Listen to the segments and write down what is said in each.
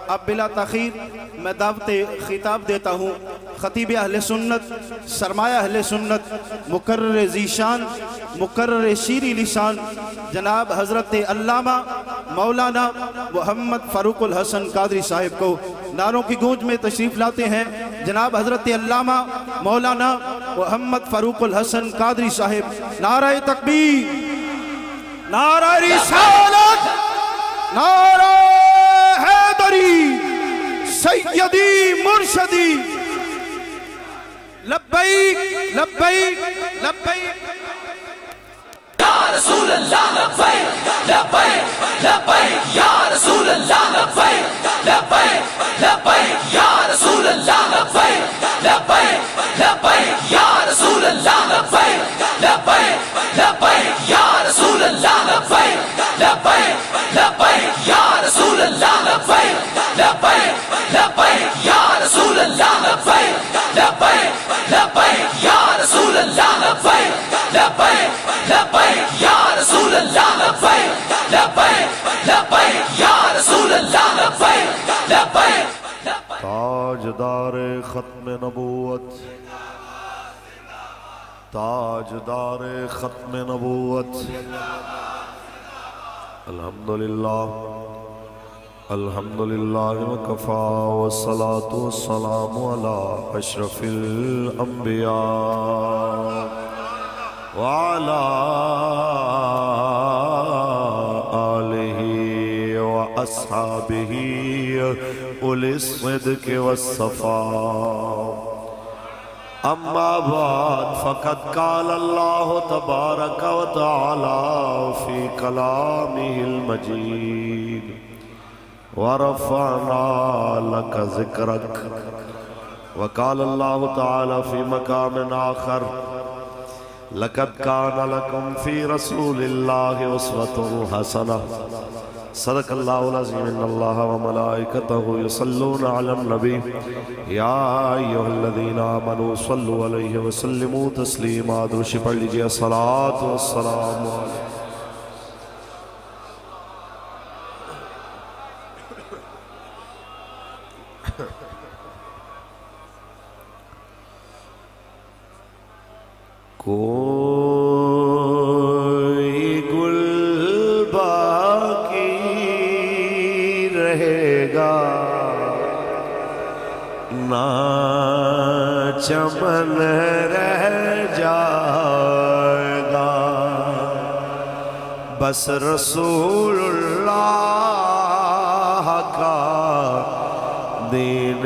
اب بلا تاخیر میں دعوت خطاب دیتا ہوں خطیب اہل سنت، سرمایہ اہل سنت، مقرر ذیشان، مقرر شیریں لسان، جناب حضرت علامہ مولانا محمد فاروق الحسن قادری صاحب کو نعروں کی گونج میں تشریف لاتے ہیں۔ جناب حضرت علامہ مولانا محمد فاروق الحسن قادری صاحب، نعرہ تکبیر، نعرہ رسالت، نعرہ حیدری، سیدی مرشدی، لبیک لبیک لبیک یا رسول اللہ لبیک لبیک لبیک یا رسول اللہ لبیک لبیک لبیک یا رسول اللہ لبیک لبیک لبیک یا رسول اللہ لبیک لبیک لبیک یا رسول اللہ لبیک لبیک لبیک یا رسول اللہ لبیک لبیک لبیک یا رسول اللہ لبیک لبیک لبیک یا رسول اللہ لبیک لبیک لبیک یا رسول اللہ لبیک لبیک لبیک یا رسول اللہ لبیک لبیک۔ تاجدار ختم نبوت، تاجدار ختم نبوت، الحمدللہ الحمدللہ وکفا والصلاة والسلام علی اشرف الانبیاء وعلى آلہ وأصحابہ أولی الصدق والصفاء۔ اما بعد فقد قال اللہ تبارک و تعالی فی کلامہ المجید ورفعنا لک ذکرک، وقال اللہ تعالی فی مقام آخر لقد کان لکم فی رسول اللہ اسوۃ حسنہ۔ صدق اللہ العظیم، ان اللہ وملائکتہ یصلون علی النبی یا ایھا الذین آمنوا صلوا علیہ وسلموا تسلیما۔ درود پڑھ لیجئے، الصلاۃ والسلام علیہ۔ کوئی گل باقی رہے گا نہ چمن رہ جائے گا، بس رسول اللہ کا دین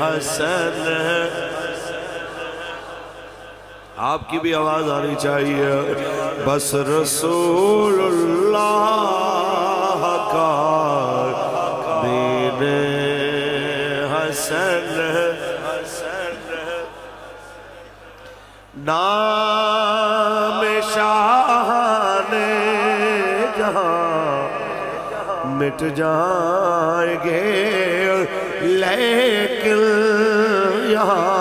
حسن۔ آپ کی بھی آواز آنی چاہیے، بس رسول اللہ کا دین حسن، نام شاہان جہاں مٹ جائیں گے، لیکن یہاں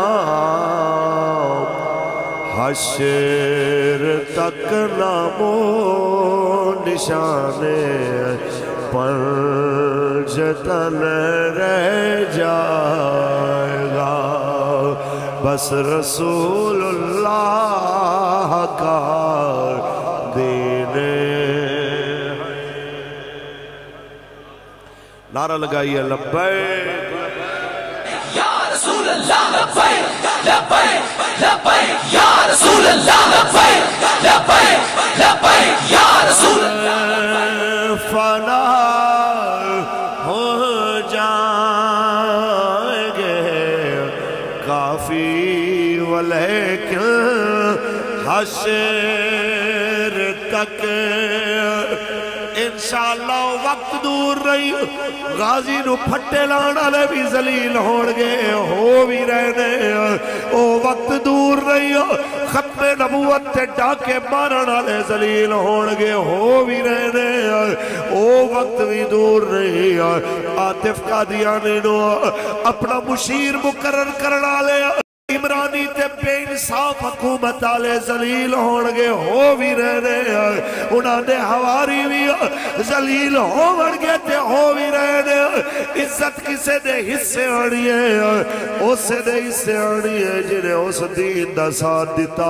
حشر تک نام و نشان پر جتن رہ جائے گا، بس رسول اللہ کا دین۔ نعرہ لگائیے، لبیک یا رسول اللہ لبیک لبیک لبیک یا رسول اللہ لبیک لبیک لبیک یا رسول اللہ۔ فنا ہو جائیں گے کافی ولیکن حشر تک انشاءاللہ وقت دور رہی، غازی نو پھٹے لانا لے بھی ذلیل ہون گے، ہو بھی رہنے او وقت دور رہی، ختم نبوت تے ڈاکے مارنا لے ذلیل ہون گے، ہو بھی رہنے او وقت بھی دور رہی۔ عاطف قادیانی نو اپنا مشیر مقرر کرنا لے عمرانی تے بے انصاف حکومت والے ذلیل ہون گے ہو بھی رہنے انہاں دے حواری بھی ذلیل ہون گے تے ہو بھی رہنے عزت کسے دے حصے آنی ہے اسے دے حصے آنی ہے جنہیں اس دین دا ساتھ دیتا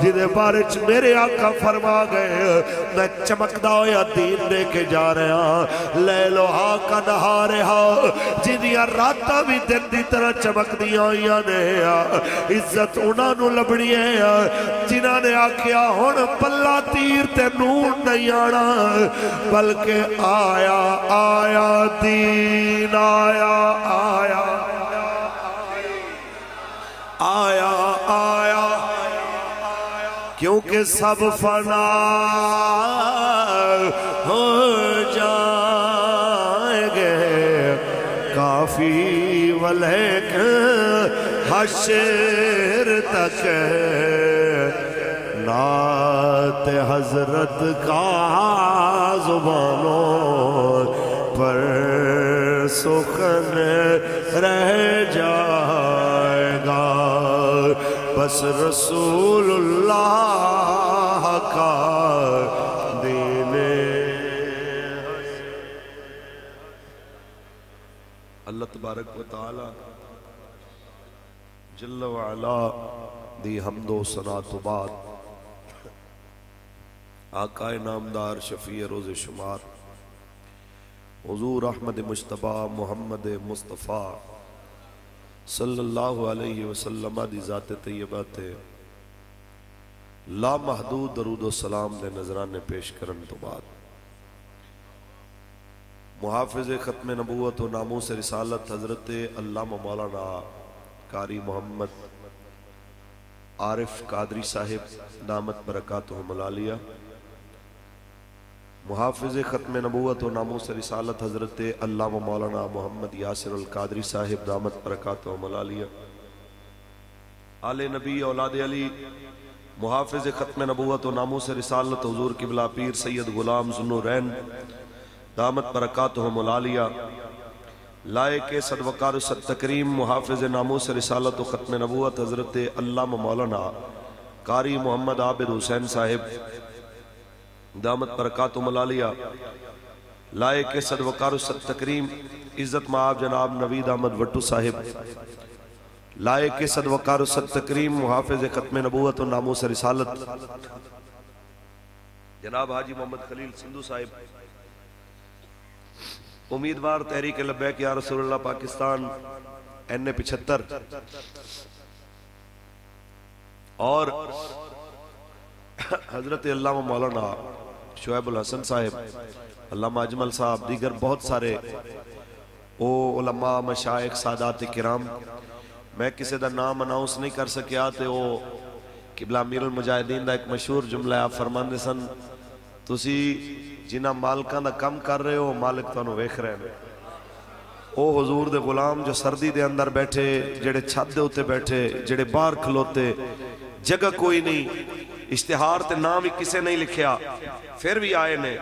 جنہیں بارچ میرے آقا فرما گئے میں چمکدا ہویا دین دے کے جا رہے ہاں لیلو ہاں کا نہارے ہاں جنہیں راتہ بھی دن دی طرح چمک دیا ہویا نے عزت انہاں نو لبڑی ہے جنہاں نے آکھیا ہون پلہ تیر تے نور نہیں آنا بلکہ آیا آیا دین آیا آیا آیا آیا کیونکہ سب فنا ہو جائیں گے کافی ولیکن حشر تک نعت حضرت کا زبانوں پر سخن رہ جائے گا بس رسول اللہ کا دین اللہ تبارک و تعالی جل وعلا دی حمد و ثنا تو بعد آقا نامدار شفیع روز شمار حضور احمد مجتبی محمد مصطفیٰ صلی اللہ علیہ وسلم دی ذات طیبہ تے لا محدود درود و سلام دے نظرانے پیش کرن تو بعد محافظ ختم نبوت و ناموس رسالت حضرت علامہ مولانا قاری محمد عارف قادری صاحب دامت برکاتہم العالیہ محافظ ختم نبوت و ناموس رسالت حضرت علامہ مولانا محمد یاسر القادری صاحب دامت برکاتہم العالیہ آل نبی اولاد علی محافظ ختم نبوت و ناموس رسالت حضور قبلہ پیر سید غلام ذوالنورین دامت برکاتہم العالیہ لائق صدوقار ست تکریم محافظ ناموس رسالت و ختم نبوت حضرت علامہ مولانا قاری محمد عابد حسین صاحب دامت برکاتہم العالیہ لائق صدوقار ست تکریم عزت معاب جناب نوید احمد وٹو صاحب لائق صدوقار ست تکریم محافظ ختم نبوت و ناموس رسالت جناب حاجی محمد خلیل سندھو صاحب امیدوار تحریک لبیک یا رسول اللہ پاکستان N75 اور حضرت علامہ مولانا شعیب الحسن صاحب علامہ اجمل صاحب دیگر بہت سارے او علماء مشائخ سادات کرام میں کسی دا نام اناؤنس نہیں کر سکیا تے او قبلہ امیر المجاہدین دا ایک مشہور جملہ آپ فرماندے سن تسی جنہ مالکان دا کم کر رہے ہو مالک تانو ویکھ رہے ہیں او حضور دے غلام جو سردی دے اندر بیٹھے جڑے چھت دے ہوتے بیٹھے جڑے باہر کھلوتے جگہ کوئی نہیں اشتہار تے نام ہی کسے نہیں لکھیا پھر بھی آئے نے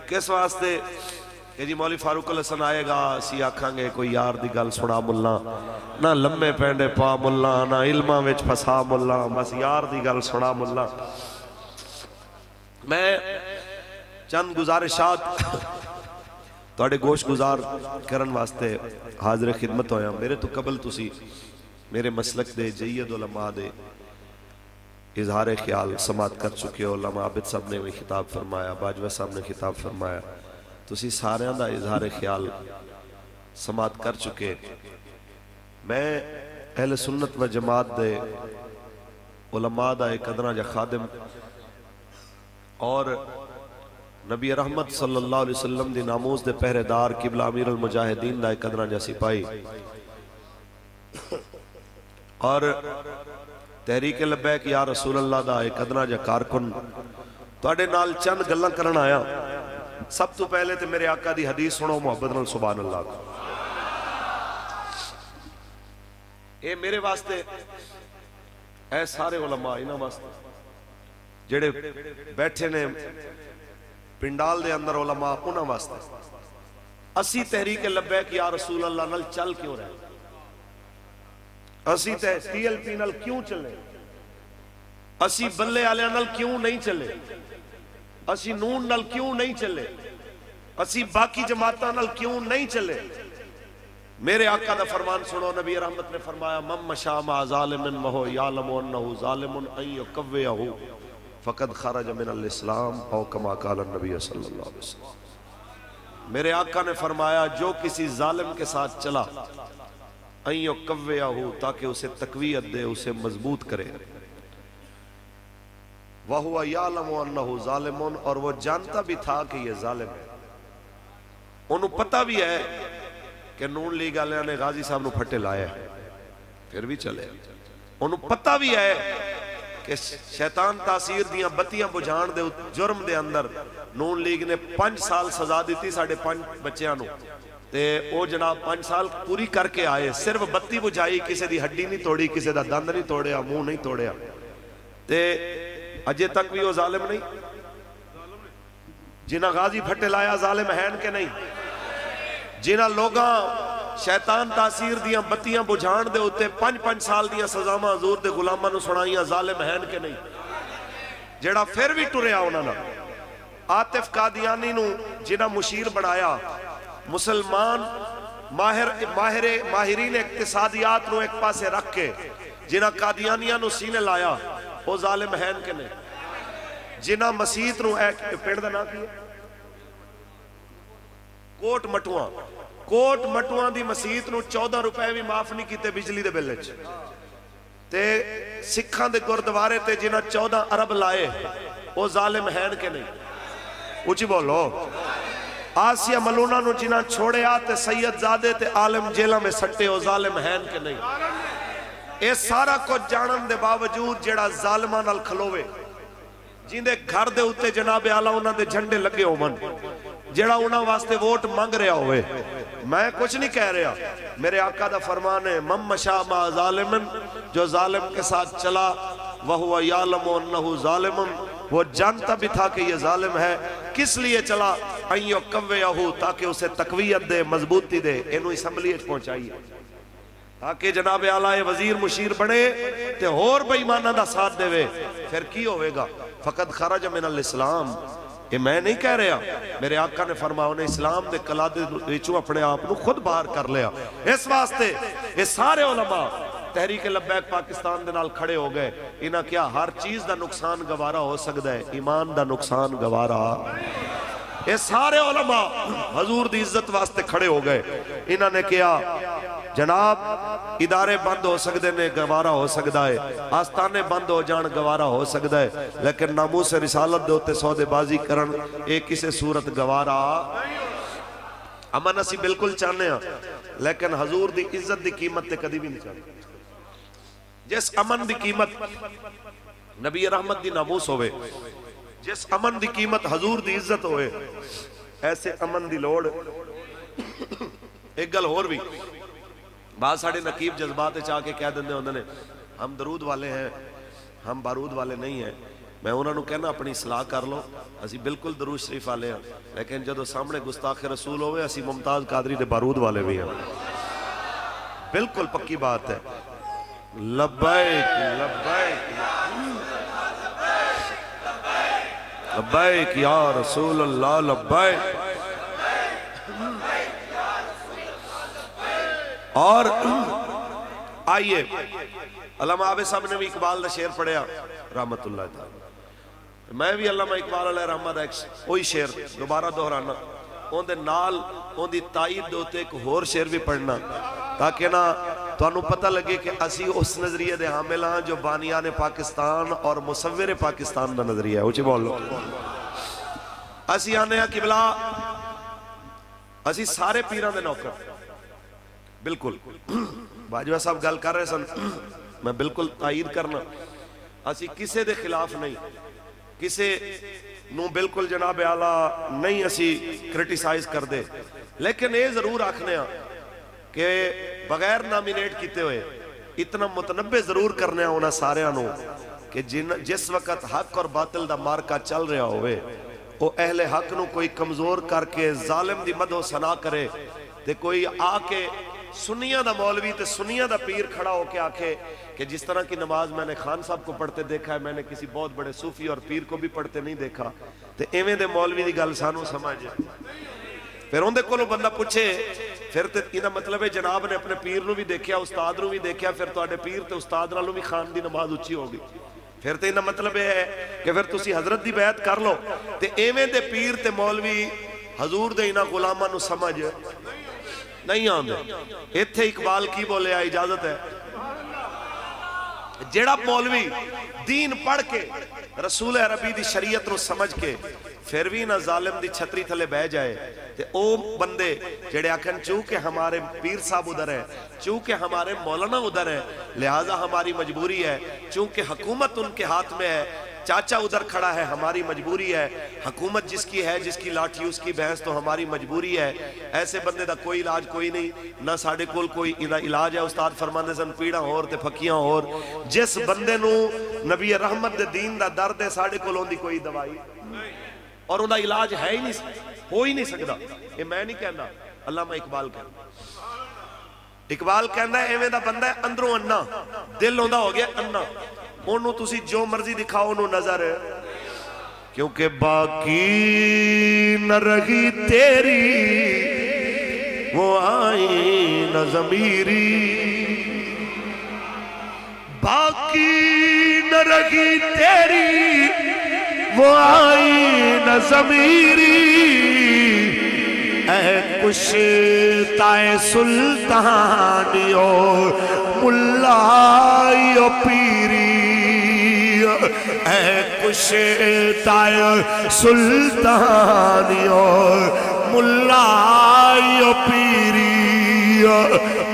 کس واسطے کہ جی مولی فاروق الحسن آئے گا سی آکھاں گے کوئی یار دی گل سنا ملا نہ لمے پینڈے پا ملا نہ علمہ وچ پھسا ملا بس یار دی گل سنا ملا میں چند گزارشات توڑے گوش گزار کرن واسطے حاضر خدمت ہویا میرے تو قبل تسی میرے مسلک دے جید علماء دے اظہار خیال سماعت کر چکے ہو علامہ عابد صاحب نے بھی خطاب فرمایا باجوہ صاحب نے خطاب فرمایا تسی سارے دا اظہار خیال سماعت کر چکے میں اہل سنت و جماعت دے علماء دا ایک ادنا جا خادم اور نبی رحمت صلی اللہ علیہ وسلم دی ناموز دے پہرے دار قبلہ امیر المجاہدین دا ایک ادنا جا سپائی اور تحریک لبیک یا رسول اللہ دا ایک ادنا جا کارکن توڑے نال چند گلہ کرن آیا سب تو پہلے تے میرے آقا دی حدیث سنو محبت نال سبحان اللہ کو اے میرے واسطے اے سارے علماء انہاں واسطے جڑے بیٹھے نے پنڈال دے اندر علماء انہاں واسطے اسی تحریک لبیک یا رسول اللہ نال چل کیوں رہے اسی تے TLP نال کیوں چلے، اسی بلے آلیاں نال کیوں نہیں چلے، اسی نون نال کیوں نہیں چلے، اسی باقی جماعتاں نال کیوں نہیں چلے؟ میرے آقا دا فرمان سنو، نبی رحمت نے فرمایا من مشا مع ظالم وهو يعلم انه ظالم ان يكويه فقد خرج من الاسلام او كما قال النبی صلی اللہ علیہ وسلم۔ میرے آقا نے فرمایا جو کسی ظالم کے ساتھ چلا ان يكويه تاکہ اسے تقویت دے، اسے مضبوط کرے، وهو يعلم انه ظالم اور وہ جانتا بھی تھا کہ یہ ظالم ہے، انہوں پتہ بھی ہے کہ نون لیگ والوں نے غازی صاحب نو پھٹے لایا ہے، پھر بھی چلے، انہوں پتہ بھی ہے کہ شیطان تاثیر دیاں بتیاں بجھان دے جرم دے اندر نون لیگ نے 5 سال سزا دیتی 5.5 بچیاں نو، تے او جناب 5 سال پوری کر کے آئے، صرف بتی بجھائی، کسے دی ہڈی نہیں توڑی، کسے دا دند نہیں توڑیا، منہ نہیں توڑیا، تے اجے تک بھی وہ ظالم نہیں؟ جنہ غازی پھٹے لایا ظالم ہیں کہ نہیں؟ جنہ لوگاں شیطان تاثیر دیاں بتیاں بجھان دے ہوتے 5 سال دیاں سزاواں حضور دے غلاماں نو سنائیاں ظالم ہیں کہ نہیں؟ جیڑا پھر بھی ٹریا انہاں نا، عاطف قادیانی نو جنہ مشیر بنایا، مسلمان ماہرین اقتصادیات نو ایک پاسے رکھ کے جنہ قادیانیاں نو سینے لایا، وہ ظالم ہیں کہ نہیں؟ جنہ مسیت نو ایک پیڑ دا نہ کیا کوٹ مٹواں دی مسیت نو 14 روپے بھی معاف نہیں کیتے بجلی دے بلچ، تے سکھاں دے گردوارے تے جنہ 14 ارب لائے، وہ ظالم ہیں کہ نہیں؟ اچھی بولو۔ آسیہ ملونہ نو جنہ چھوڑے آتے سید زادے تے عالم جیلہ میں سٹے، وہ ظالم ہیں کہ نہیں؟ اے سارا کچھ جانن دے باوجود جیڑا ظالمان نال کھلوے، جن دے گھر دے ہوتے جناب اعلیٰ انہاں دے جھنڈے لگے ہو من، جیڑا انہاں واسطے ووٹ مانگ رہا ہوئے، میں کچھ نہیں کہہ رہا، میرے آقا دا فرمان ہے من مشا مع ظالم، جو ظالم کے ساتھ چلا وہو یعلم انہو ظالم، وہ جانتا بھی تھا کہ یہ ظالم ہے، کس لیے چلا ان یکویہو تاکہ اسے تقویت دے، مضبوطی دے، انہوں اسمبلی اچھ پہنچائیے تاکہ جناب اعلیٰ وزیر مشیر بڑے تے اور بےایمانہ دا ساتھ دے وے، پھر کی ہوئے گا؟ فقد خرج من الاسلام، یہ میں نہیں کہہ رہا، میرے آقا نے فرمایا انہیں اسلام دے قلعے وچوں اپنے آپ کو خود باہر کر لیا۔ اس واسطے یہ سارے علماء تحریک لبیک پاکستان دے نال کھڑے ہو گئے، انہاں کیا ہر چیز دا نقصان گوارا ہو سکتا ہے، ایمان دا نقصان گوارا؟ یہ سارے علماء حضور دی عزت واسطے کھڑے ہو گئے، انہاں نے کیا جناب ادارے بند ہو سکتے نے گوارا ہو سکتا ہے، آستانے بند ہو جان گوارا ہو سکتا ہے، لیکن ناموس رسالت دے ہوتے سودے بازی کرن ایک کسے صورت گوارا۔ امن اسی بالکل چاہنے ہیں، لیکن حضور دی عزت دی قیمت تے کدی بھی نہیں چاہنے۔ جس امن دی قیمت نبی رحمت دی ناموس ہوئے، جس امن دی قیمت حضور دی عزت ہوئے، ایسے امن دی لوڑ ایک گل اور بھی بعض ساڑھے نقیب جذبات چاہ کے کہہ دندے ہوندے نے ہم درود والے ہیں، ہم بارود والے نہیں ہیں، میں انہوں نے کہنا اپنی اصلاح کر لو، اسی بالکل درود شریف والے ہیں، لیکن جدو سامنے گستاخ رسول ہوئے اسی ممتاز قادری دے بارود والے بھی ہیں، بالکل پکی بات ہے۔ لبیک لبیک لبیک یا رسول اللہ لبیک۔ اور آئیے علامہ عابد صاحب نے بھی اقبال دا شعر پڑھیا رحمت اللہ تعالی، میں بھی علامہ اقبال علیہ رحمت وہی شعر دوبارہ دہرانا، ان دے نال ان دی تائید دوتے ایک اور شعر بھی پڑھنا تاکہ نا تو انہوں پتہ لگے کہ اسی اس نظریے دے حامل ہیں جو بانیان پاکستان اور مصور پاکستان دا نظریہ ہے، اوچے بول لو۔ اسی آنے ہیں قبلہ، اسی سارے پیران دے نوکر، بالکل باجوہ صاحب گل کر رہے سن، میں بالکل تائید کرنا، اسی کسے دے خلاف نہیں، کسے نو بالکل جناب اعلیٰ نہیں اسی کرٹیسائز کر دے، لیکن یہ ضرور آکھنے ہیں کہ بغیر نامینیٹ کیتے ہوئے اتنا متنبع ضرور کرنے ہیں انہاں سارے انہوں کہ جس وقت حق اور باطل دا مارکا چل رہا ہوئے وہ اہل حق نو کوئی کمزور کر کے ظالم دی مدح و ثنا کرے تے کوئی آ کے سنیاں دا مولوی تے سنیاں دا پیر کھڑا ہو کے آکھے کہ جس طرح کی نماز میں نے خان صاحب کو پڑھتے دیکھا ہے میں نے کسی بہت بڑے صوفی اور پیر کو بھی پڑھتے نہیں دیکھا، تے ایویں دے مولوی دی گل سانو سمجھ پھر اندے کولوں بندہ پوچھے پھر تے اینا مطلب ہے جناب نے اپنے پیر نو بھی دیکھیا استاد نو بھی دیکھیا پھر تواڈے پیر تے استاد نالوں بھی خان دی نماز اچھی ہوگی، پھر تے اینا مطلب ہے کہ پھر تسی حضرت دی بیعت کر لو تے ایویں دے پیر تے مولوی حضور دے اینا غلاماں نو سمجھ نہیں آندے۔ ایتھے اقبال کی بولے اجازت ہے جیڑا مولوی دین پڑھ کے رسول عربی دی شریعت نو سمجھ کے پھر بھی نہ ظالم دی چھتری تھلے بہ جائے تے او بندے جڑے آکھن چونکہ ہمارے پیر صاحب ادھر ہے، چونکہ ہمارے مولانا ادھر ہے، لہٰذا ہماری مجبوری ہے، چونکہ حکومت ان کے ہاتھ میں ہے، چاچا ادھر کھڑا ہے ہماری مجبوری ہے، حکومت جس کی ہے جس کی لاٹھی اس کی بھینس تو ہماری مجبوری ہے۔ ایسے بندے دا کوئی علاج کوئی نہیں، نہ ساڑھے کول کوئی علاج ہے۔ استاد فرماندے سن پیڑاں اور تے پھکیاں اور، جس بندے نو نبی رحمت دے دین دا درد ہے ساڑھے کول ہوندی کوئی دوائی اور ان دا علاج ہے ہی نہیں، ہو ہی نہیں سکتا۔ یہ میں نہیں کہنا، علامہ اقبال کہنا، اقبال کہنا ہے ایویں دا بندہ ہے اندروں انا، دل ہوندا ہو گیا انا، انہوں تسی جو مرضی دکھاؤ انہوں نظر ہے، کیونکہ باقی نہ رہی تیری وہ آئی نہ ضمیری، باقی نہ رہی تیری وہ آئی نہ ضمیری، اے کشتائے سلطانیو ملائیو پیری، اے کشتائے سلطانیو ملائیو پیری۔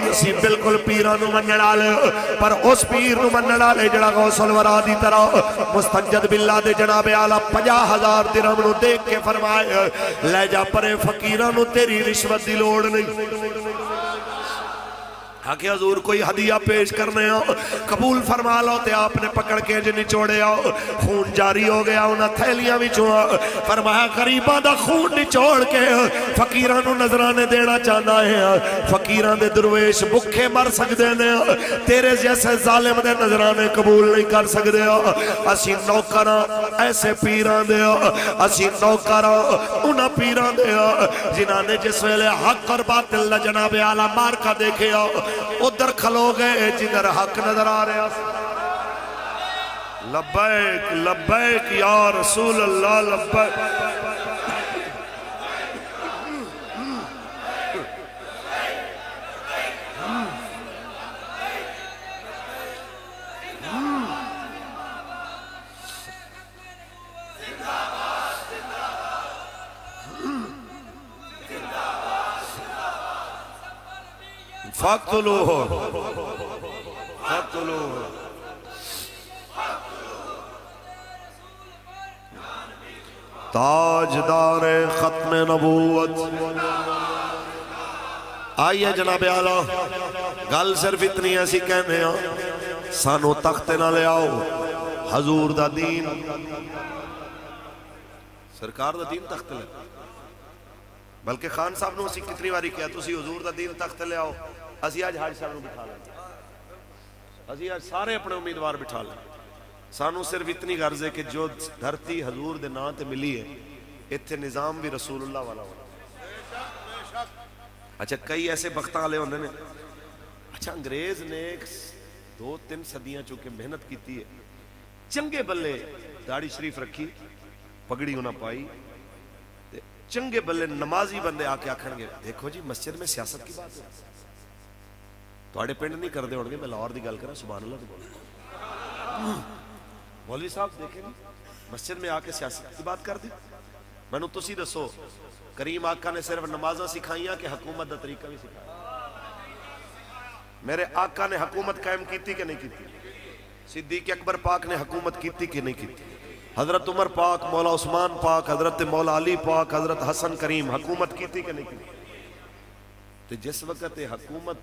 اسی بالکل پیرانو منن والے پر اس پیر نو منن والے جڑا غوث الورا دی طرح مستنجد باللہ دے جناب اعلیٰ 50,000 درہم نو دیکھ کے فرمائے لے جا پرے فقیرانو تیری رشوت دی لوڑ نہیں، کہ حضور کوئی ہدیہ پیش کرنے ہو قبول فرما لو تے آپ نے پکڑ کے جو نچوڑے ہو، خون جاری ہو گیا انہاں تھیلیاں بھی چھوڑا، فرمایا غریباں دا خون نچوڑ کے فقیران نو نظرانے دینا چاہنا ہے، فقیران دے درویش بکھے مر سکتے نے، تیرے جیسے ظالم دے نظرانے قبول نہیں کر سکتے ہو۔ اسی نوکران ایسے پیران دے ہو، اسی نوکران انہاں پیران دے ہو جنہاں نے جس ویلے حق اور باطل جناب اعلیٰ مارکا دیکھے ہو ادھر کھلو گئے جدھر حق نظر آ رہے ہیں۔ لبیک لبیک یا رسول اللہ لبیک، فَاقْتُلُوهُ فَاقْتُلُوهُ۔ تاجدار ختم نبوت، آئیے جناب اعلیٰ گل صرف اتنی ایسی کہنے ہیں سانو تخت نہ لے آؤ، حضور دا دین سرکار دا دین تخت لے، بلکہ خان صاحب نے اسی کتنی باری کیا تسی حضور دا دین تخت لے آؤ، اسی آج حاج صاحب نے بٹھا لیں، اسی آج سارے اپنے امیدوار بٹھا لیں، سانو صرف اتنی غرض ہے کہ جو دھرتی حضور دے نام تے ملی ہے اتھے نظام بھی رسول اللہ والا ہونا۔ اچھا کئی ایسے بختاں لے ہوندے نے، اچھا انگریز نے 2-3 صدیاں چونکہ محنت کیتی ہے، چنگے بلے داڑھی شریف رکھی، پگڑی ہونا پائی، چنگے بلے نمازی بندے آکے آکھن گے دیکھو جی مسجد میں سیاست کی بات ہے، توڑے پینڈ نہیں کر دے ہونگے، میں لاہور دی گل کرا سبحان اللہ دی بولے، مولوی صاحب دیکھیں گے مسجد میں آکے سیاست کی بات کر دی، میں نو تسی دسو کریم آقا نے صرف نمازاں سکھائیاں کہ حکومت دا طریقہ بھی سکھایا؟ میرے آقا نے حکومت قائم کیتی کہ نہیں کیتی؟ صدیق اکبر پاک نے حکومت کیتی کہ نہیں کیتی؟ حضرت عمر پاک، مولا عثمان پاک، حضرت مولا علی پاک، حضرت حسن کریم حکومت کیتی کہ نہیں کیتی؟ تو جس وقت حکومت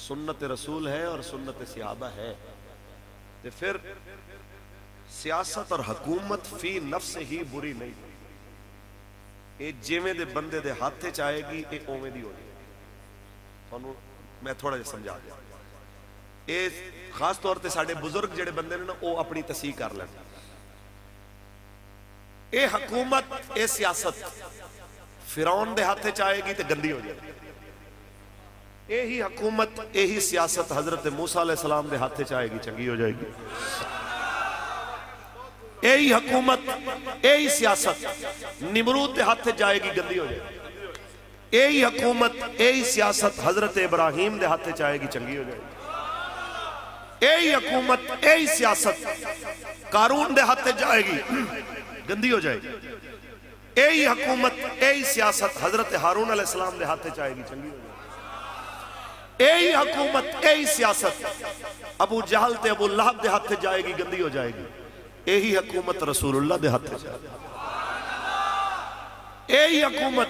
سنت رسول ہے اور سنت صحابہ ہے تو پھر سیاست اور حکومت فی نفس ہی بری نہیں، اے جیویں دے بندے دے ہاتھے چاہے گی اے اویں دی ہو جائے۔ میں تھوڑا جا سمجھا دیا. یہ خاص طور تے ساڑھے بزرگ جڑے بندے نے نا وہ اپنی تصحیح کر لیں. اے حکومت اے سیاست فرعون دے ہاتھے چاہے گی تے گندی ہو جائے گی. اے ہی حکومت اے ہی سیاست حضرت موسیٰ علیہ السلام دے ہاتھے چاہے گی چنگی ہو جائے گی. اے ہی حکومت اے ہی سیاست نمرود دے ہاتھے جائے گی گندی ہو جائے گی. اے ہی حکومت اے ہی سیاست حضرت ابراہیم دے ہاتھے چاہے گی چنگی ہو جائے گی. اے ہی حکومت اے ہی سیاست قارون دے ہاتھے جائے گی گندی ہو جائے گی. اے ہی حکومت اے ہی سیاست حضرت ہارون علیہ السلام دے ہاتھے چاہے گی چنگی ہو جائے گی. اے ہی حکومت اے ہی سیاست ابو جہل تے ابو لہب دے ہاتھے جائے گی گندی ہو جائے گی. اے ہی حکومت رسول اللہ دے ہاتھے جائے گی. اے ہی حکومت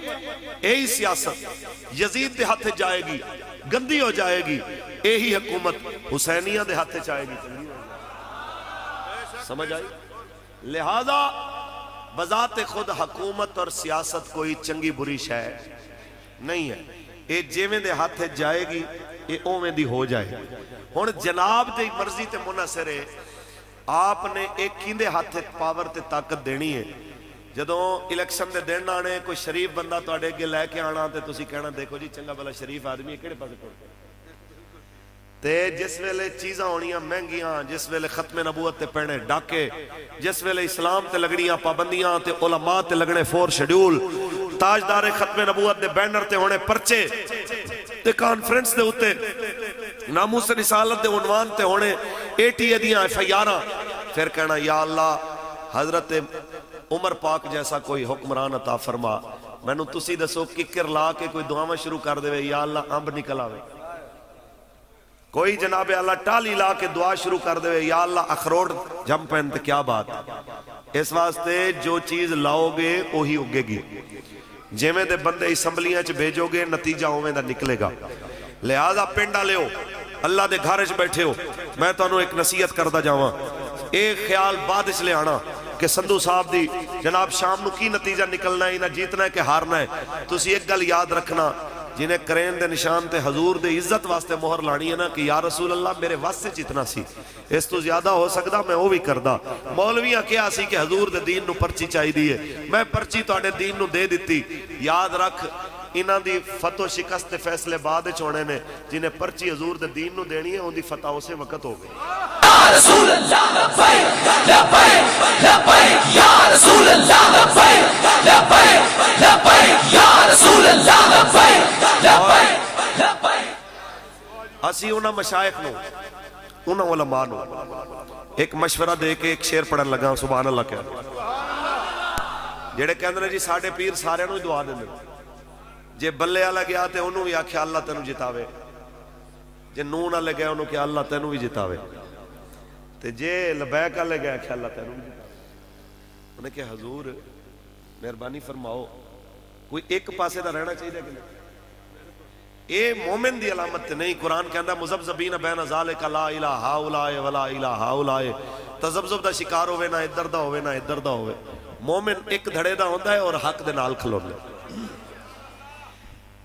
اے ہی سیاست یزید دے ہاتھے جائے گی گندی ہو جائے گی. اے ہی حکومت حسینیہ دے ہاتھے جائے گی چنگی ہو جائے گی. سمجھ آئی؟ لہذا بذات خود حکومت اور سیاست کوئی چنگی بری شے نہیں ہے. اے جیویں دے ہاتھے جائے گی اے اوویں دی ہو جائے گی. ہن جناب دی مرضی تے منحصر ہے آپ نے ایک کیندے ہاتھے پاور تے طاقت دینی ہے. جدوں الیکشن دے دن آنے کوئی شریف بندہ تواڈے اگے لے کے آنا تے تسی کہنا دیکھو جی چنگا بھلا شریف آدمی ہے کیڑے پاسے ٹر پے. تے جس ویلے چیزاں ہونیاں مہنگیاں جس ویلے ختم نبوت تے پینے ڈاکے جس ویلے اسلام تے لگڑیاں پابندیاں تے علماء تے لگنے فور شیڈیول تاجدار ختم نبوت دے بینر تے ہونے پرچے تے کانفرنس دے ہوتے ناموس رسالت دے عنوان تے ہونے ایٹی دیاں FIR پھر کہنا یا اللہ حضرت عمر پاک جیسا کوئی حکمران عطا فرما. میں نو تسی دسو ککر لا کے کوئی دعاواں شروع کر دے یا اللہ امب نکل آوے. کوئی جناب اللہ ٹالی لا کے دعا شروع کر دے یا اللہ اخروٹ جم پہنتے کیا بات. اس واسطے جو چیز لاؤ گے وہی اگے گی. جیویں دے بندے اسمبلیاں چ بھیجو گے نتیجہ اوویں دا نکلے گا. لہذا پنڈا لیو اللہ دے گھر وچ بیٹھے ہو میں تانوں ایک نصیحت کردا جاواں. ایک خیال بعد وچ لے آنا کہ سندھو صاحب دی جناب شام نو کی نتیجہ نکلنا ہے نہ جیتنا ہے کہ ہارنا ہے. تسی ایک گل یاد رکھنا جنہیں کرین دے نشان تے حضور دے عزت واسطے مہر لانی ہے نا کہ یا رسول اللہ میرے واسطے جتنا سی اس تو زیادہ ہو سکتا میں وہ بھی کردہ. مولویاں کیا سی کہ حضور دے دین نو پرچی چاہی دیئے میں پرچی تو آنے دین نو دے دیتی. یاد رکھ انہاں دی فتح و شکست فیصلے بعد چوڑے نے جنہیں پرچی حضور دے دین نو دینی ہے ان دی فتح اسے وقت ہو گئی. یا رسول اللہ لبیک لبیک لبیک یا رسول اللہ لبیک لبیک لبیک یا رسول اللہ لبیک لبیک لبیک. اسی انہاں مشائخ نو انہاں علماء نو ایک مشورہ دے کے ایک شعر پڑھن لگا سبحان اللہ کہہ جڑے کہندے جی ساڈے پیر سارے نو دعا دیندے جے بلے والا گیا تے انہوں بھی آکھیا اللہ تینوں جتاوے جے نون والے گیا انہوں کہ اللہ تینوں بھی جتاوے تے جے لبیک والے گیا کہ اللہ تینوں بھی جتاوے. انہیں کہ حضور مہربانی فرماؤ کوئی ایک پاسے دا رہنا چاہیے کہ نہیں. اے مومن دی علامت نہیں. قرآن کہندہ مزبزبین بین ذالک لا الہ ہاؤلائے ولا الہ ہاؤلائے. تزبزب دا شکار ہوئے نہ ادھر دا ہوئے نہ ادھر دا ہوئے. مومن ایک دھڑے دا ہوندہ ہے اور حق دے نال کھلوندہ ہے.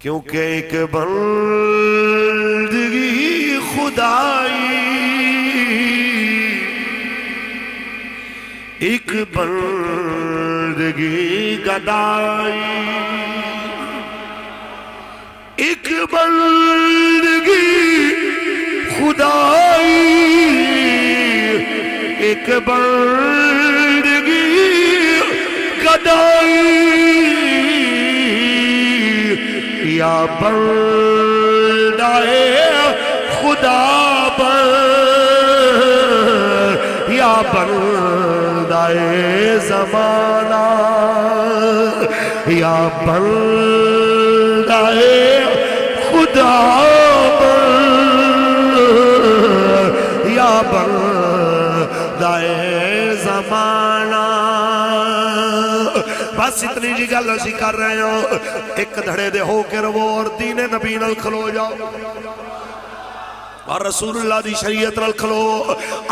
کیونکہ ایک بندگی خدائی ایک بندگی گدائی ایک بندگی خدائی ایک بندگی گدائی یا بندہ خدا یا بندہ زمانہ یا بندہ خدا یا بندہ زمانہ. بس اتنی جی گل اسی کر رہے ہو ایک دھڑے دے ہو کے رو اور دین نبی نال کھلو جاؤ اور رسول اللہ دی شریعت نال کھلو.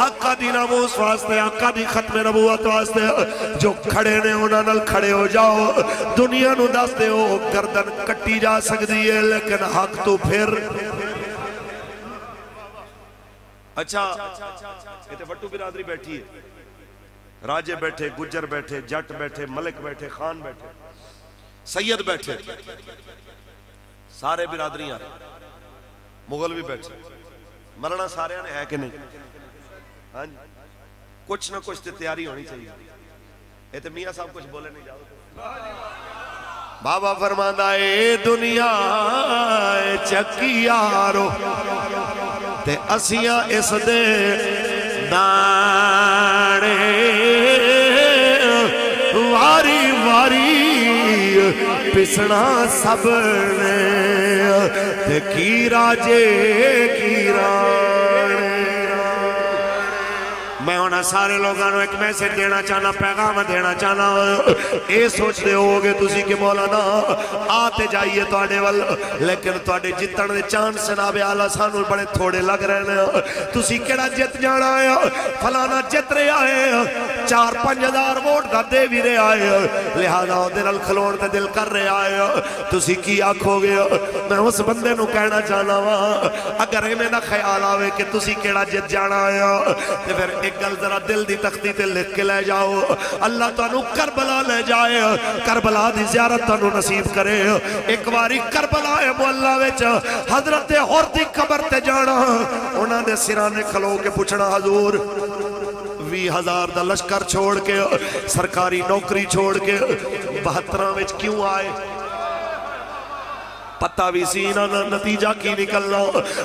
آقا دی ناموس واسطے آقا دی ختم نبوت واسطے جو کھڑے نے انہاں نال کھڑے ہو جاؤ. دنیا نو دس دے ہو گردن کٹی جا سکتی ہے لیکن حق تو پھر اچھا یہ تو وٹو برادری بیٹھی ہے، راجے بیٹھے، گجر بیٹھے، جٹ بیٹھے، ملک بیٹھے، خان بیٹھے، سید بیٹھے، سارے برادریاں، مغل بھی بیٹھے، مرنا سارے نے ہے کہ نہیں؟ ہاں جی، کچھ نہ کچھ تیاری ہونی چاہیے. یہ تو میاں صاحب کچھ بولے نہیں جاؤ. بابا فرماندا اے دنیا چکیارو تے اسیاں اس دے دانے واری واری پسنا سب نے تے کی راجے کی رانے. میں انہاں سارے لوگاں نو ایک میسج دینا چاہنا، پیغام دینا چاہنا. اے سوچ دے ہو گے تسی کہ مولانا آتے جائیے تواڈے ول، لیکن تواڈے جتن دے چانس جناب اعلی سانو بڑے تھوڑے لگ رہے نے. تسی کیڑا جت جانا ہے؟ فلانا جت رہا ہے، 4-5 ہزار ووٹ دا دے بھی رہا ہے، لہذا دے نال کھلون تے دل کر رہا ہے. تسی کی آکھو گے؟ میں اس بندے نو کہنا چاہنا وا اگر ایویں دا خیال آوے کہ تسی کیڑا جت جانا ہے تے پھر ایک گل ذرا دل دی تختی تے لکھ کے لے جاؤ، اللہ تانوں کربلا لے جائے، کربلا دی زیارت تانوں نصیب کرے. ایک باری کربلا معلّہ وچ حضرت حر دی قبر تے جانا، انہاں دے سراں نے کھلو کے پوچھنا حضور 20,000 دا لشکر چھوڑ کے، سرکاری نوکری چھوڑ کے 72 وچ کیوں آئے؟ پتہ بھی سی نہ نتیجہ کی نکلنا،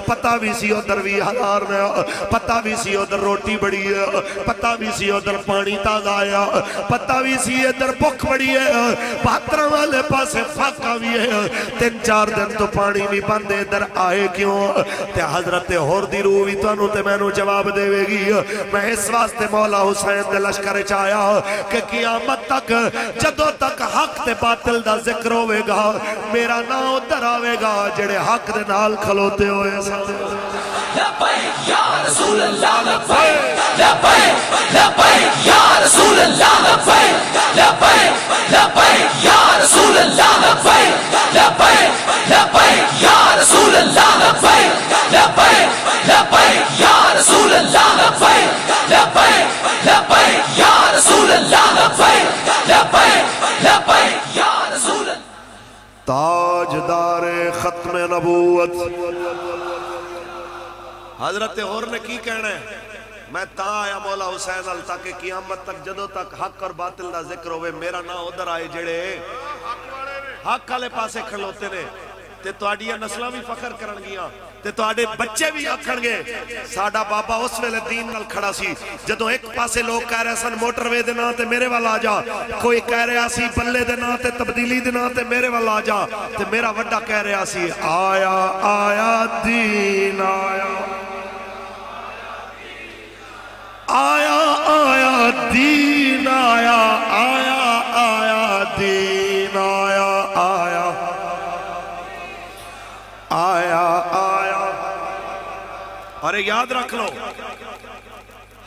پتہ بھی سی ادھر 20,000 میں، پتہ بھی سی ادھر روٹی بڑی ہے، پتہ بھی سی ادھر پانی تازہ آیا، پتہ بھی سی ادھر بھوک بڑی ہے، 72 والے پاسے فاقہ بھی ہے، 3-4 دن تو پانی بھی بندے ادھر آئے کیوں؟ تے حضرت حر دی روح بھی تانوں تے میں نو جواب دے گی. میں اس واسطے مولا حسین دے لشکر چایا کہ قیامت تک جدوں تک حق تے باطل دا ذکر ہوئے گا میرا نام ادھر آوے گا جڑے حق دے نال کھلوتے ہوئے ساتھ. لبیک یا رسول اللہ لبیک، لبیک لبیک یا رسول اللہ لبیک، لبیک لبیک یا رسول اللہ لبیک، لبیک لبیک یا رسول اللہ لبیک، لبیک لبیک یا رسول اللہ لبیک، لبیک لبیک یا رسول اللہ لبیک، لبیک لبیک یا رسول اللہ. تاجدار ختم نبوت حضرت حر نے کی کہنا ہے؟ میں تا آیا مولا حسین ال تاکہ قیامت تک جدوں تک حق اور باطل دا ذکر ہوئے میرا نام ادھر آئے جڑے حق والے پاسے کھلوتے نے تے تواڈیاں نسلاں بھی فخر کرن گیاں تے تواڈے بچے بھی آکھن گے ساڈا بابا اس ویلے دین نال کھڑا سی. جدوں ایک پاسے لوگ کہہ رہے سن موٹر وے دے نام تے میرے وال آ جا، کوئی کہہ رہا سی بلے دے نام تے تبدیلی دے نام تے میرے وال آ جا، تے میرا وڈا کہہ رہا سی آیا آیا دین آیا، آیا آیا دین آیا، آیا آیا دین آیا، آیا آیا آیا. اور یاد رکھ لو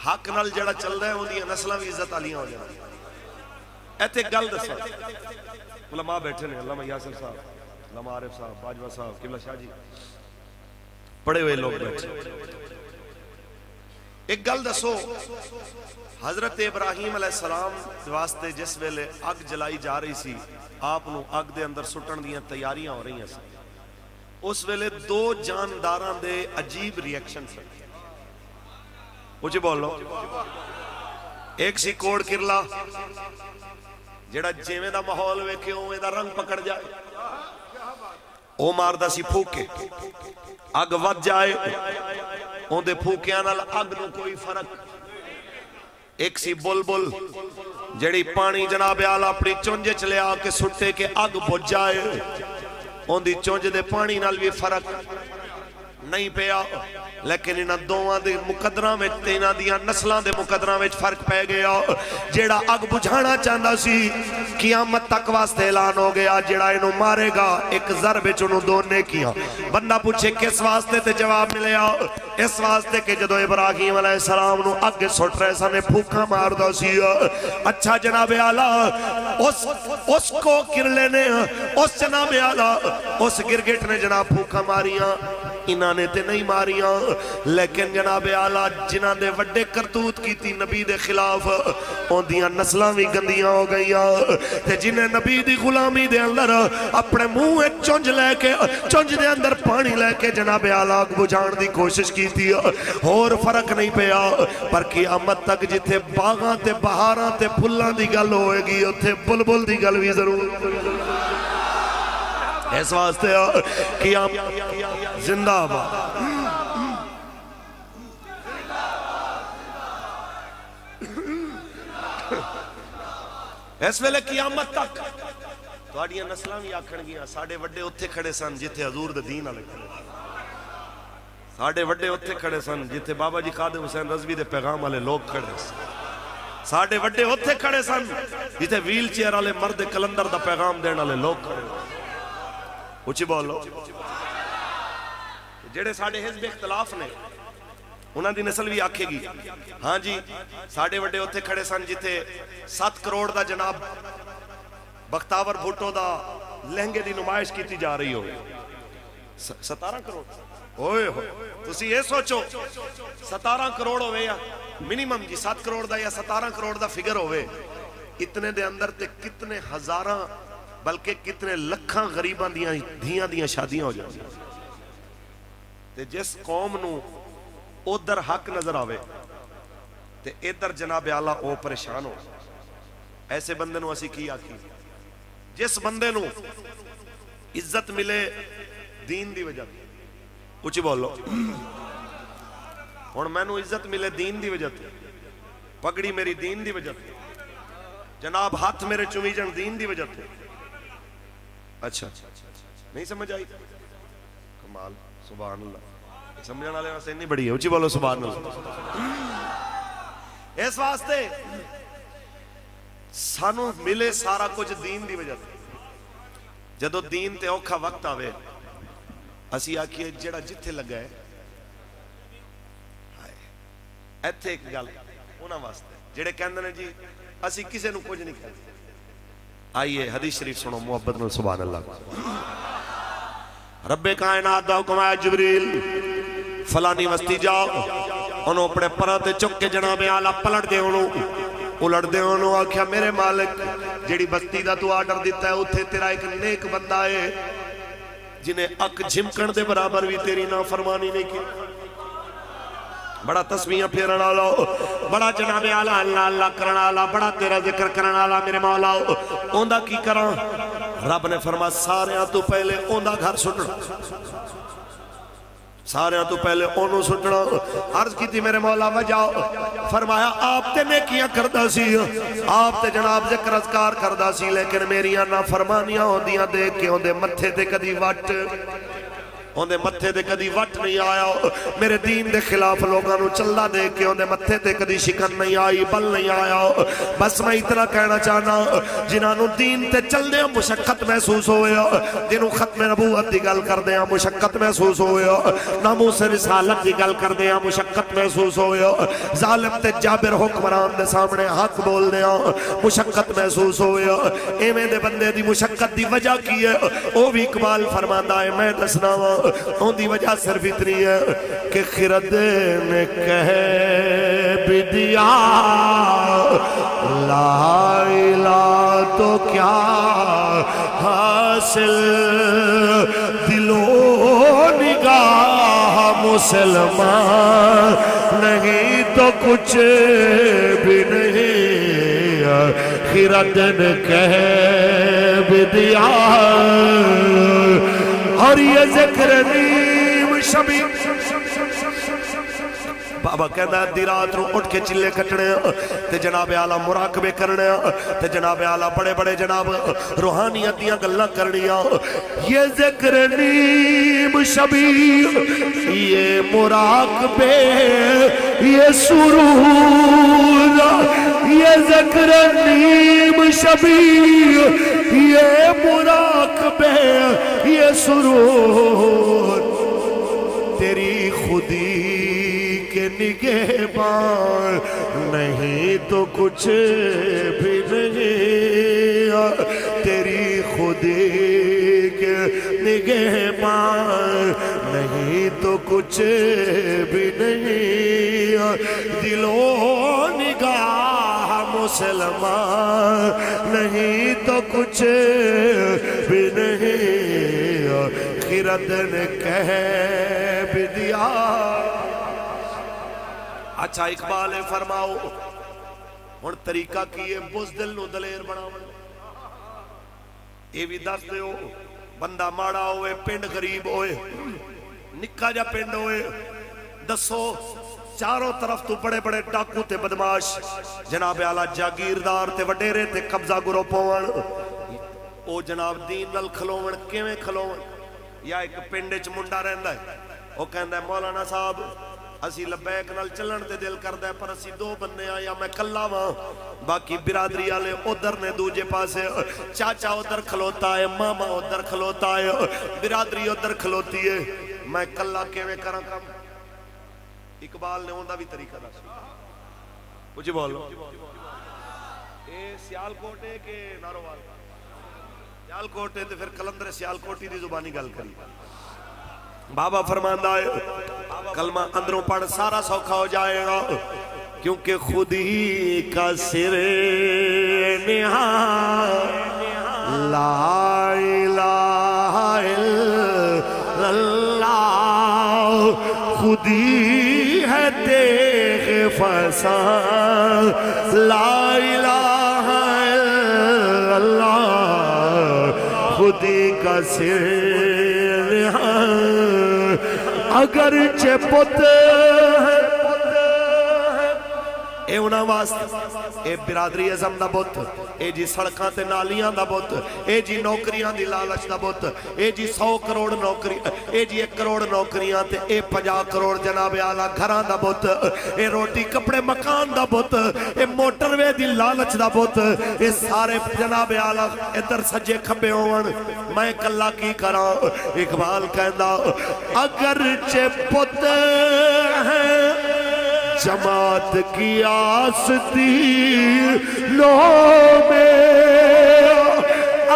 حق نال جڑا چل رہا ہے اندی نسلاں بھی عزت والیاں ہو جاندی. ایتھے گل دسو علماء بیٹھے نے، علامہ یاسر صاحب، علامہ عارف صاحب، باجوہ صاحب، قبلہ شاہ جی، پڑھے ہوئے لوگ بیٹھے. ایک گل دسو حضرت ابراہیم علیہ السلام واسطے جس ویلے اگ جلائی جا رہی سی، آپ نو اگ دے اندر سٹن دیاں تیاریاں ہو رہی ہیں سی، اس ویلے 2 جانداراں دے عجیب ریئیکشن سے مجھے بول لو. ایک سی کوڑ کرلا جڑا جیویں دا ماحول ویکھے اوویں دا رنگ پکڑ جائے، او ماردا سی پھوکے، اگ ود جائے اون دے پھوکیاں نال اگ نو کوئی فرق. ایک سی بلبل جڑی پانی جناب اعلی اپنی چونجے چ لیا کے سٹے کے اگ بجھ جائے، اون دی چونج دے پانی نال بھی فرق نہیں پیا. لیکن انہاں دوواں دے مقدراں وچ تے انہاں دیاں نسلاں دے مقدراں وچ فرق پہ گیا. جیڑا اگ بجھانا چاہندا سی قیامت تک واسطے اعلان ہو گیا جیڑا انہوں مارے گا ایک ضرب وچ انہوں 2 نیکیاں. بندہ پوچھے کس واسطے تے جواب ملیا اس واسطے کہ جدو ابراہیم علیہ السلام نو اگ سٹ رہے سانے پھوکا مار دا سی. اچھا جناب اعلیٰ اس کو کرلے نے اس جناب آلہ اس گرگٹ نے جناب پھوکا ماریاں انہاں نے تے نہیں ماریاں لیکن جناب آلہ جنہاں دے وڈے کرتوت کی تھی نبی دے خلاف ان دیاں نسلاں بھی گندیاں ہو گئیاں تے جنہیں نبی دی غلامی دے اندر اپنے منہ چونج لے کے چونج دے اندر پانی لے کے جناب آلہ بجھان دی کوشش کی تھی اور فرق نہیں پیا پر قیامت تک جتھے باغاں تے بہاراں تے پھلاں دی گل ہوئے گی اتھے بلبل دی گل بھی ضرور اس واسطے قیامت زندہ آباد اس ویلے قیامت تک تواڈیاں نسلاں بھی آکھن گیاں ساڈے وڈے اتھے کھڑے سن جتھے حضور دے دین والے کھڑے ساڈے وڈے اتھے کھڑے سن جتھے بابا جی قادم حسین رضوی دے پیغام والے لوگ کھڑے سن ساڈے وڈے اتھے کھڑے سن جتھے ویل چیئر والے مرد کلندر دا پیغام دین والے لوگ کھڑے اچھی بولو جڑے ساڈے حزب اختلاف نے انہاں دی نسل بھی آکھے گی ہاں جی ساڈے وڈے اتھے کھڑے سن جتھے 7 کروڑ دا جناب بختاور بھٹو دا لہنگے دی نمائش کیتی جا رہی ہو 17 کروڑ ہوئے ہوئے تسی یہ سوچو 17 کروڑ ہوئے یا منیمم جی 7 کروڑ دا یا 17 کروڑ دا فگر ہوئے اتنے دے اندر تے کتنے ہزاراں بلکہ کتنے لکھاں غریباں دھیاں دیاں شادیاں ہو جائیں تے جس قوم نو ادھر حق نظر آوے تے ادھر جناب اعلیٰ او پریشان ہو ایسے بندے نو اسی کی آکی جس بندے نو عزت ملے دین دی وجہ کچھ بولو اور میں نو عزت ملے دین دی وجہ پگڑی میری دین دی وجہ جناب ہاتھ میرے چومی جن دین دی وجہ اچھا نہیں سمجھ آئی کمال سبحان اللہ سمجھنے والے واسطے نہیں بڑی ہے اچھی بولو سبحان اللہ اس واسطے سانو ملے سارا کچھ دین دی وجہ جدو دین تے اوکھا وقت آوے اسی آکھیے جڑا جتھے لگا ہے ایتھے ایک گل انہاں واسطے جڑے کہندے نے جی اسی کسے نو کچھ نہیں کہتے آئیے حدیث شریف سنو محبت میں سبحان اللہ رب کائنات دا حکم ہے جبریل فلانی وستی جاؤ انہوں اپنے پراتے چک کے جناب اعلیٰ پلٹ دے انہوں الٹ دے انہوں آکھیا میرے مالک جیڑی بستی دا تو آرڈر دیتا ہے اتھے تیرا ایک نیک بندہ ہے جنہیں اک جھمکن دے برابر بھی تیری نافرمانی نہیں کی بڑا تسبیحاں پھیرن والا بڑا جناب اعلیٰ اللہ اللہ کرن والا بڑا تیرا ذکر کرن والا میرے مولا اوندا کی کراں رب نے فرمایا سارے تو پہلے اوندا گھر سٹنا سارے تو پہلے اونوں سٹنا عرض کی تھی میرے مولا وجہ فرمایا آپ تے نیکیاں کردہ سی آپ تے جناب ذکر اذکار کردہ سی لیکن میریاں نافرمانیاں ہوندیاں دیکھ کے ہوندے متھے تے کدی وٹ ہوندے متھے تے کدی وٹ نہیں آیا میرے دین دے خلاف لوگاں نو چلدا دیکھ کے ہوندے متھے تے کدی شکن نہیں آئی بل نہیں آیا بس میں اتنا کہنا چاہنا جنہاں نو دین تے چل دے مشقت محسوس ہویا جنہوں ختم نبوت دی گل کر دے مشقت محسوس ہویا ناموس رسالت دی گل کر دے مشقت محسوس ہویا ظالم تے جابر حکمران دے سامنے حق بول دے مشقت محسوس ہویا ایویں دے بندے دی مشقت دی وجہ کی ہے او بھی اقبال فرماندا ہے میں دسنا ان دی وجہ صرف اتنی ہے کہ خرد نے کہہ بھی دیا لا الہ تو کیا حاصل دل و نگاہ مسلمان نہیں تو کچھ بھی نہیں خرد نے کہہ بھی دیا اور یہ ذکر نیم شبی بابا کہنا ہے دی رات رو اٹھ کے چلے کٹنے تے جناب اعلیٰ مراقبے کرنے تے جناب اعلیٰ بڑے بڑے جناب روحانیتیاں گلہ کرنیاں یہ ذکر نیم شبی یہ مراقبے یہ سرور یہ ذکر نیم شبی یہ مراقبے یہ سرور تیری خودی کے نگہبان نہیں تو کچھ بھی نہیں تیری خودی کے نگہبان نہیں تو کچھ بھی نہیں دل و نگاہ مسلمان نہیں تو کچھ بھی نہیں خیرت نے کہہ بھی دیا اچھا اقبال فرماؤ اور طریقہ کیے بزدل نو دلیر بناؤ یہ بھی دس دے ہو بندہ ماڑا ہوئے پنڈ غریب ہوئے نکا جا پنڈ ہوئے دسو چاروں طرف تو بڑے بڑے ڈاکو تے بدماش جناب اعلیٰ جاگیردار تے وڈیرے تے قبضہ گرو پوان او جناب دین نل کھلوون کیویں کھلوون یا ایک پنڈے چ منڈا رہندا ہے او کہندا ہے مولانا صاحب اسی لبیک نال چلن تے دل کردا ہے پر اسی دو بندے آ یا میں کلا واں باقی برادری والے ادھر نے دوجے پاسے چاچا ادھر کھلوتا ہے ماما ادھر کھلوتا ہے برادری ادھر کھلوتی ہے میں کلا کیویں کراں کم اقبال نے اوندا بھی طریقہ دس مجھے بولو اے سیال کوٹے کے ناروال سیال کوٹے تے پھر کلندر سیال کوٹی دی زبانی گل کری بابا فرماندہ ہے کلمہ اندروں پڑھ سارا سوکھا ہو جائے گا کیونکہ خود ہی کا سر نہاں لا الہ الا اللہ خود ہی ہے تیغ فسان لا الہ الا اللہ خود ہی کا سر اگرچہ پت ہے اے انہاں واسطے اے برادری ازم دا بت اے جی سڑکاں تے نالیاں دا بت اے جی نوکریاں دی لالچ دا بت اے جی 100 کروڑ نوکری اے جی 1 کروڑ نوکریاں تے اے 50 کروڑ جناب اعلیٰ گھراں دا بت اے روٹی کپڑے مکان دا بت اے موٹر وے دی لالچ دا بت اے سارے جناب اعلیٰ ادھر سجے کھبے ہون میں کلا کی کراں اقبال کہندا اگرچہ پت ہے جماعت کی آستینوں میں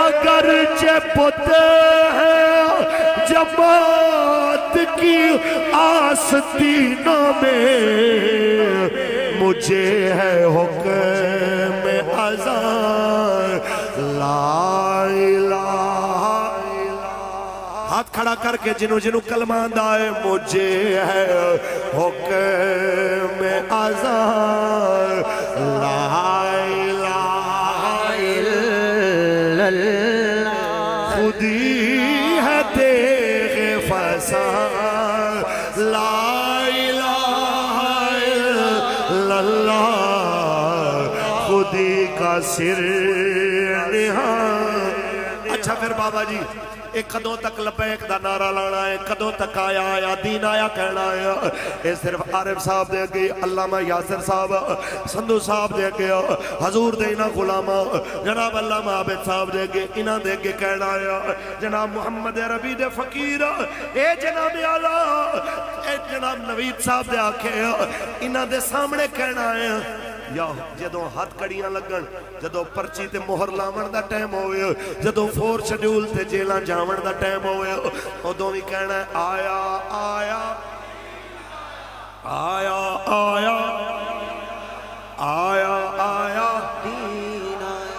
اگرچہ پت ہے جماعت کی آستینوں میں مجھے ہے حکم اذان لا الہ ہاتھ کھڑا کر کے جنوں کلمہ آندا ہے مجھے ہے حکم اذان لا الہ الا اللہ خود ہی ہے تیغ فسان لا الہ الا اللہ خود ہی کا سر نہاں اچھا پھر بابا جی ایک کدوں تک لبیک دا نعرہ لانا ہے کدوں تک آیا آیا دین آیا کہنا ہے اے صرف عارف صاحب دے گئی علامہ یاسر صاحب سندھو صاحب دے گئی حضور دینا غلامہ جناب علامہ عابد صاحب دے گئی انہاں دے گئی کہنا ہے جناب محمد ربی دے فقیر اے جناب اعلیٰ اے جناب نوید صاحب دے آکھے انہاں دے سامنے کہنا ہے یا جدوں ہاتھ کڑیاں لگن جدوں پرچی تے مہر لاون دا ٹائم ہوئے جدوں 4 شیڈول تے جیلاں جاون دا ٹائم ہوئے ادوں بھی کہنا ہے آیا آیا آیا آیا آیا آیا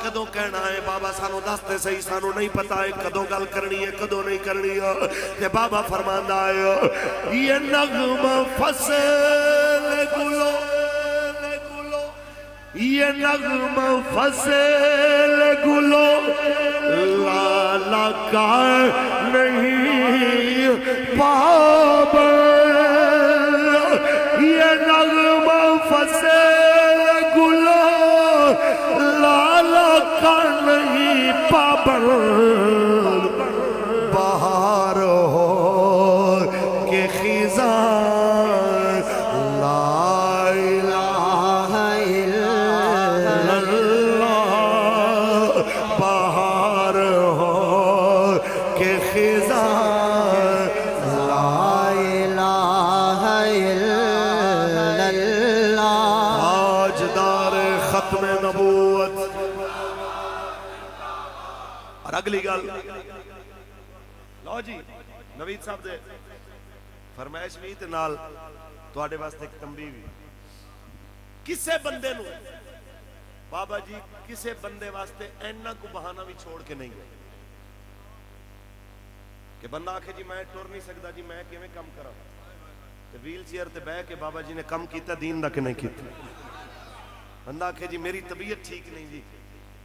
کدوں کہنا ہے بابا سانو دستے صحیح سانو نہیں پتا ہے کدوں گل کرنی ہے کدوں نہیں کرنی ہے کہ بابا فرماندہ ہے یہ نغمہ فصل گلو یہ نغمہ فصل گلو لالا کا نہیں پابند یہ نغمہ فصل گلو لالا کا نہیں پابند بہار ہو کہ خزاں لا الہ الا اللہ بہار ہو کہ خزاں لا اگلی گل لو جی نوید صاحب دے فرمائش بھی تے نال تواڈے واسطے ایک تنبیہ بھی کسے بندے نو بابا جی کسے بندے واسطے اینا کو بہانہ بھی چھوڑ کے نہیں گئے کہ بندہ آکھے جی میں ٹر نہیں سکتا جی میں کیویں کم کراں تے ویل چیئر تے بیٹھ کے بابا جی نے کم کیتا دین دا کہ نہیں کیتا بندہ آکھے جی میری طبیعت ٹھیک نہیں جی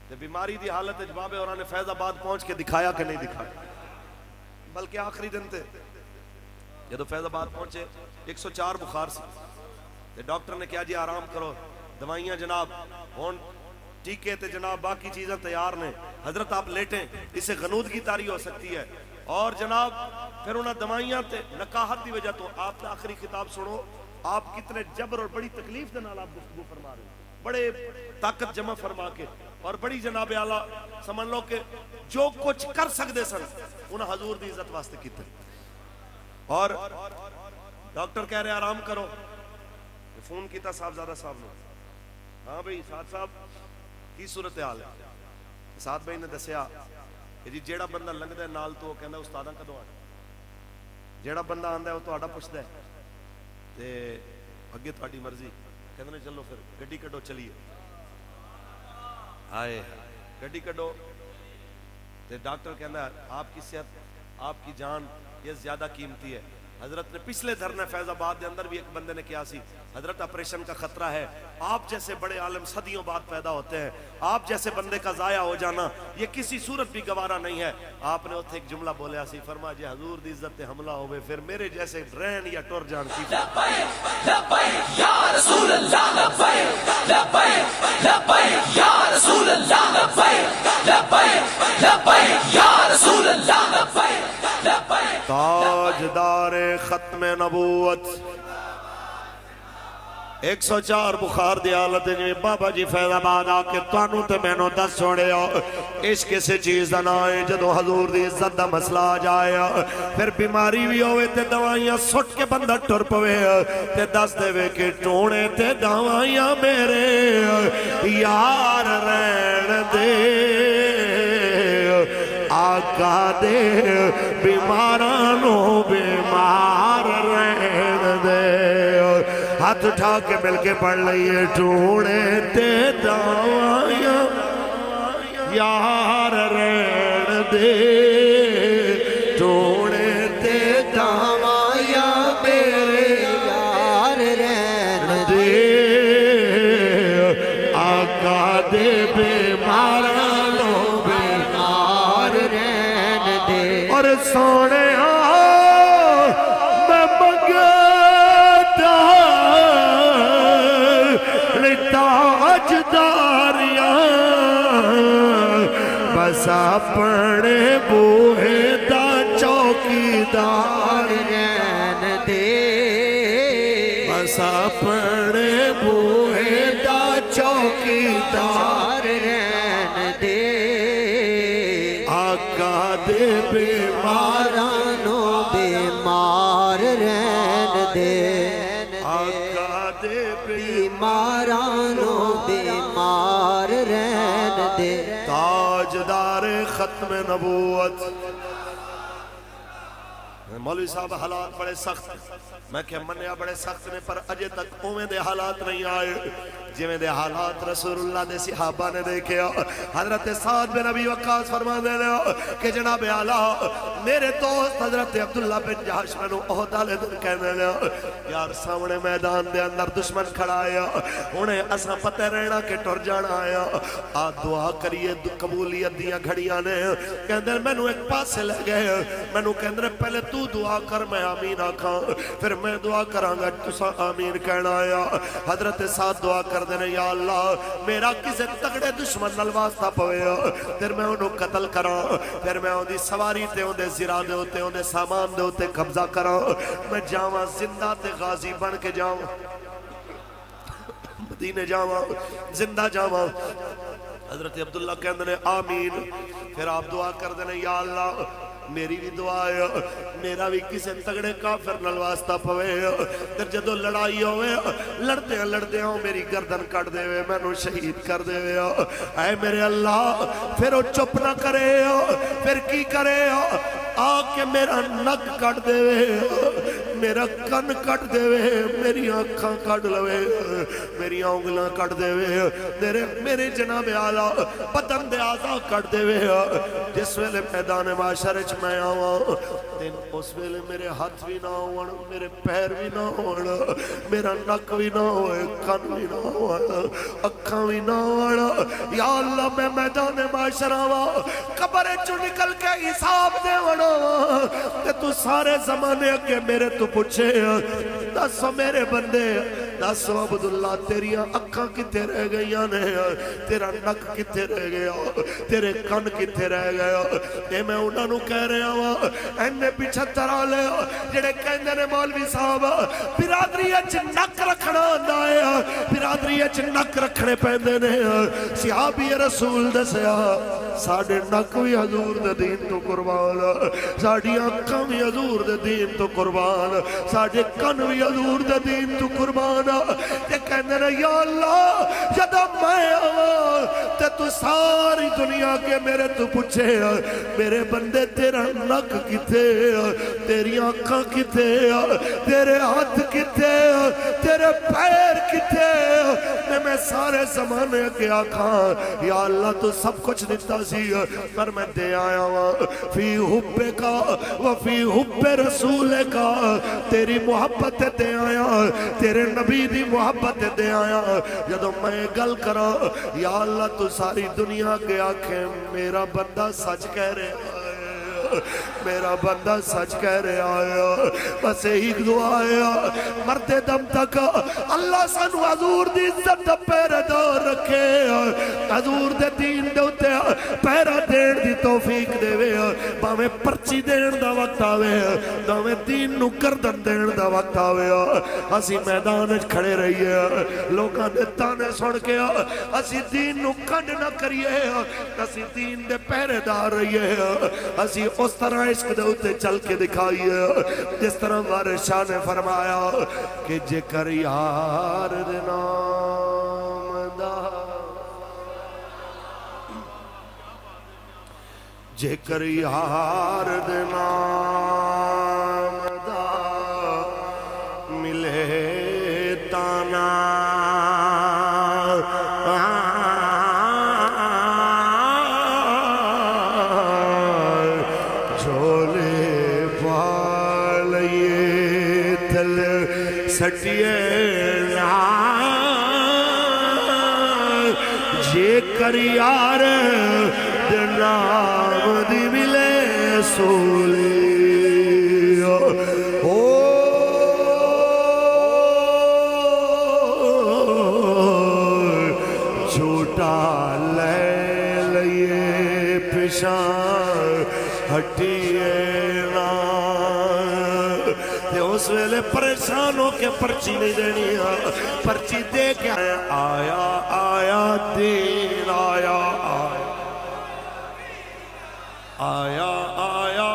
تے بیماری دی حالت وچ بابے اوراں نے فیض آباد پہنچ کے دکھایا کہ نہیں دکھایا بلکہ آخری دن تے جدو فیض آباد پہنچے 104 بخار سی تے ڈاکٹر نے کہا جی آرام کرو دوائیاں جناب ہون ٹیکے تے جناب باقی چیزیں تیار نے حضرت آپ لیٹیں اسے غنودگی طاری ہو سکتی ہے اور جناب پھر انہاں دوائیاں تے نکاحت دی وجہ تو آپ کا آخری خطاب سنو آپ کتنے جبر اور بڑی تکلیف دے نال آپ گفتگو فرما رہے ہیں بڑے طاقت جمع فرما کے اور بڑی جناب اعلیٰ سمجھ لو کہ جو کچھ کر سکتے سن انہاں حضور دی عزت واسطے کیتے اور ڈاکٹر کہہ رہے آرام کرو فون کیتا صاحب زیادہ صاحب نے ہاں بھئی سعد صاحب کی صورتحال ہے سعد بھائی نے دسیا کہ جی جیڑا بندہ لنگدا ہے نال تو کہندا استاداں کدوں آنا جیڑا بندہ آندا ہے وہ تہاڈا پوچھدا ہے تے اگے تہاڈی مرضی کہندے نے چلو پھر گڈی کڈو چلیے آئے گڈی کڈو تے ڈاکٹر کہندا ہے آپ کی صحت آپ کی جان یہ زیادہ قیمتی ہے حضرت نے پچھلے دھرنے فیض آباد کے اندر بھی ایک بندے نے کیا سی حضرت آپریشن کا خطرہ ہے آپ جیسے بڑے عالم صدیوں بعد پیدا ہوتے ہیں آپ جیسے بندے کا ضائع ہو جانا یہ کسی صورت بھی گوارا نہیں ہے آپ نے اتنے ایک جملہ بولیا سی فرما جی حضور دی عزت حملہ ہوئے پھر میرے جیسے رین یا ٹر جان کی لبیک لبیک یا رسول اللہ لبیک لبیک لبیک یا رسول اللہ لبیک لبیک لبیک یا رسول اللہ لبیک لبیک تاجدار ختم نبوت 104 بخار دی حالت جی بابا جی فیض آباد آ کے تانوں تے مینوں دس چھوڑے عشق کسی چیز دا نہ ہے جدوں حضور دی عزت دا مسئلہ آ جائے پھر بیماری بھی ہوئے تے دوائیاں سٹ کے بندہ ٹر پوے تے دس دے وے کہ ٹونے تے دوائیاں میرے یار رہن دے آقا دے بیمارانو بیمار رہن دے ہاتھ اٹھا کے مل کے پڑھ لئیے ٹونے تے دوائیاں یار رہن دے ٹونے تے دوائیاں میرے یار رہن دے آقا دے بیمارانو بیمار رہن دے اور سونے بس اپنے بوہے دا چوکیدار رہن دے بس اپنے بوہے دا چوکیدار رہن دے آقا دے بیمارانو بیمار رہن دے آقا دے بیمارانو بیمار رہن دے تاجدار ختم نبوت مولوی صاحب حالات بڑے سخت میں کہ منیا بڑے سخت نے پر اجے تک اویں دے حالات نہیں آئے جویں دے حالات رسول اللہ دے صحابہ نے دیکھے حضرت سعد بن ابی وقاص فرما دے رہے کہ جناب اعلیٰ میرے دوست حضرت عبداللہ بن جہش میں احد والے دن کہنے لے یار سامنے میدان دے اندر دشمن کھڑا آیا انہیں اساں پتہ رہنا کہ ٹر جانا آیا آ دعا کریے قبولیت دیا گھڑیاں نے کہندے میں نو ایک پاس سے لے گئے میں نو کہندے پہلے تو دعا کر میں آمین آکھاں پھر میں دعا کرانگا تسا آمین کہنا آیا حضرت سعد دعا کر دینے یا اللہ میرا کسے تگڑے دشمن نلواستا پوئے پھر میں انہوں قتل کران پھر میں انہوں دی سواری تے انہوں دے زرا دے ہوتے انہوں دے سامان دے ہوتے قبضہ کران میں جاواں زندہ تے غازی بن کے جاواں مدینے جاواں زندہ جاواں حضرت عبداللہ کہندے نے آمین پھر آپ دعا کر دینے یا اللہ میری بھی دعا ہے میرا بھی کسے تگڑے کافر نال واسطہ پوے تے جدو لڑائی ہوئے لڑتے ہوں میری گردن کٹ دے وے میں نو شہید کر دے وے اے میرے اللہ پھر وہ چپ نہ کرے پھر کی کرے آ کے میرا نک کٹ دے وے میرا کن کٹ دے وے میری آنکھاں کٹ لوے میری آنگلاں کٹ دے وے میرے جناب آلہ بدن دے آزا کٹ دے وے جس ویلے میدان معاشر چ میں آواں اس ویلے میرے ہاتھ بھی نہ ہون میرے پیر بھی نہ ہون میرا نک بھی نہ ہوئے کن بھی نہ ہون اکھاں بھی نہ ہون یا اللہ میں میدان معاشر آواں قبر چو نکل کے حساب دے وڑا تے تو سارے زمانے کے میرے تو پوچھے دسو میرے بندے دسو عبداللہ تیریاں اکھاں کتے رہ گئیاں نے تیرا نک کتے رہ گیا تیرے کن کتے رہ گیا اے میں انہاں نو کہہ رہا ہوں اینے پیچھے ترا لے جڑے کہندے نے مولوی صاحب برادری اچ نک رکھنا آندا ہے برادری اچ نک رکھنے پیندے نے صحابی رسول دسیا ساڈے نک بھی حضور دے دین تو قربان ساڈی اکھاں بھی حضور دے دین تو قربان ساڈے کن بھی حضور دے دین تو قربان تے کہندے نے یا اللہ جدوں میں آواں تے تو ساری دنیا کے میرے تو پوچھے میرے بندے تیرا نک کتے تیری آنکھاں کتے تیرے ہاتھ کتے تیرے پیر کتے میں سارے زمانے کے آنکھاں یا اللہ تو سب کچھ دیتا سی پر میں دے آیا ہوں فی حب کا وفی حب رسول کا تیری محبت دے آیا تیرے نبی دی محبت دے آیا جدو میں گل کرا یا اللہ تو ساری دنیا کے آنکھیں میرا بندہ سچ کہہ رہے میرا بندہ سچ کہہ رہا ہے بس ایک دعا ہے مرد دم تک اللہ سانو حضور دی عزت پیرے دار رکھے حضور دے دین دے ہوتے پیرہ دین دی توفیق دے وے باویں پرچی دین دا وقت آوے باویں دین نو گردن دین دا وقت آوے اسی میدان کھڑے رہیے لوگاں دے تانے سن کے اسی دین نو کنڈ نہ کریے اسی دین دے پیرے دار رہیے اسی اس طرح عشق دے ہوتے چل کے دکھائیے جس طرح وارشاہ نے فرمایا کہ جکر یار دے نام دا جکر یار دے نام دا ملے تانا سٹیے جے کر یار دے نام دی ملے سولی جھوٹا لے لئے پیشان ہٹیے اس ویلے پریشان ہو کے پرچی نہیں دینی پرچی دے کے آیا آیا دین آیا آیا آیا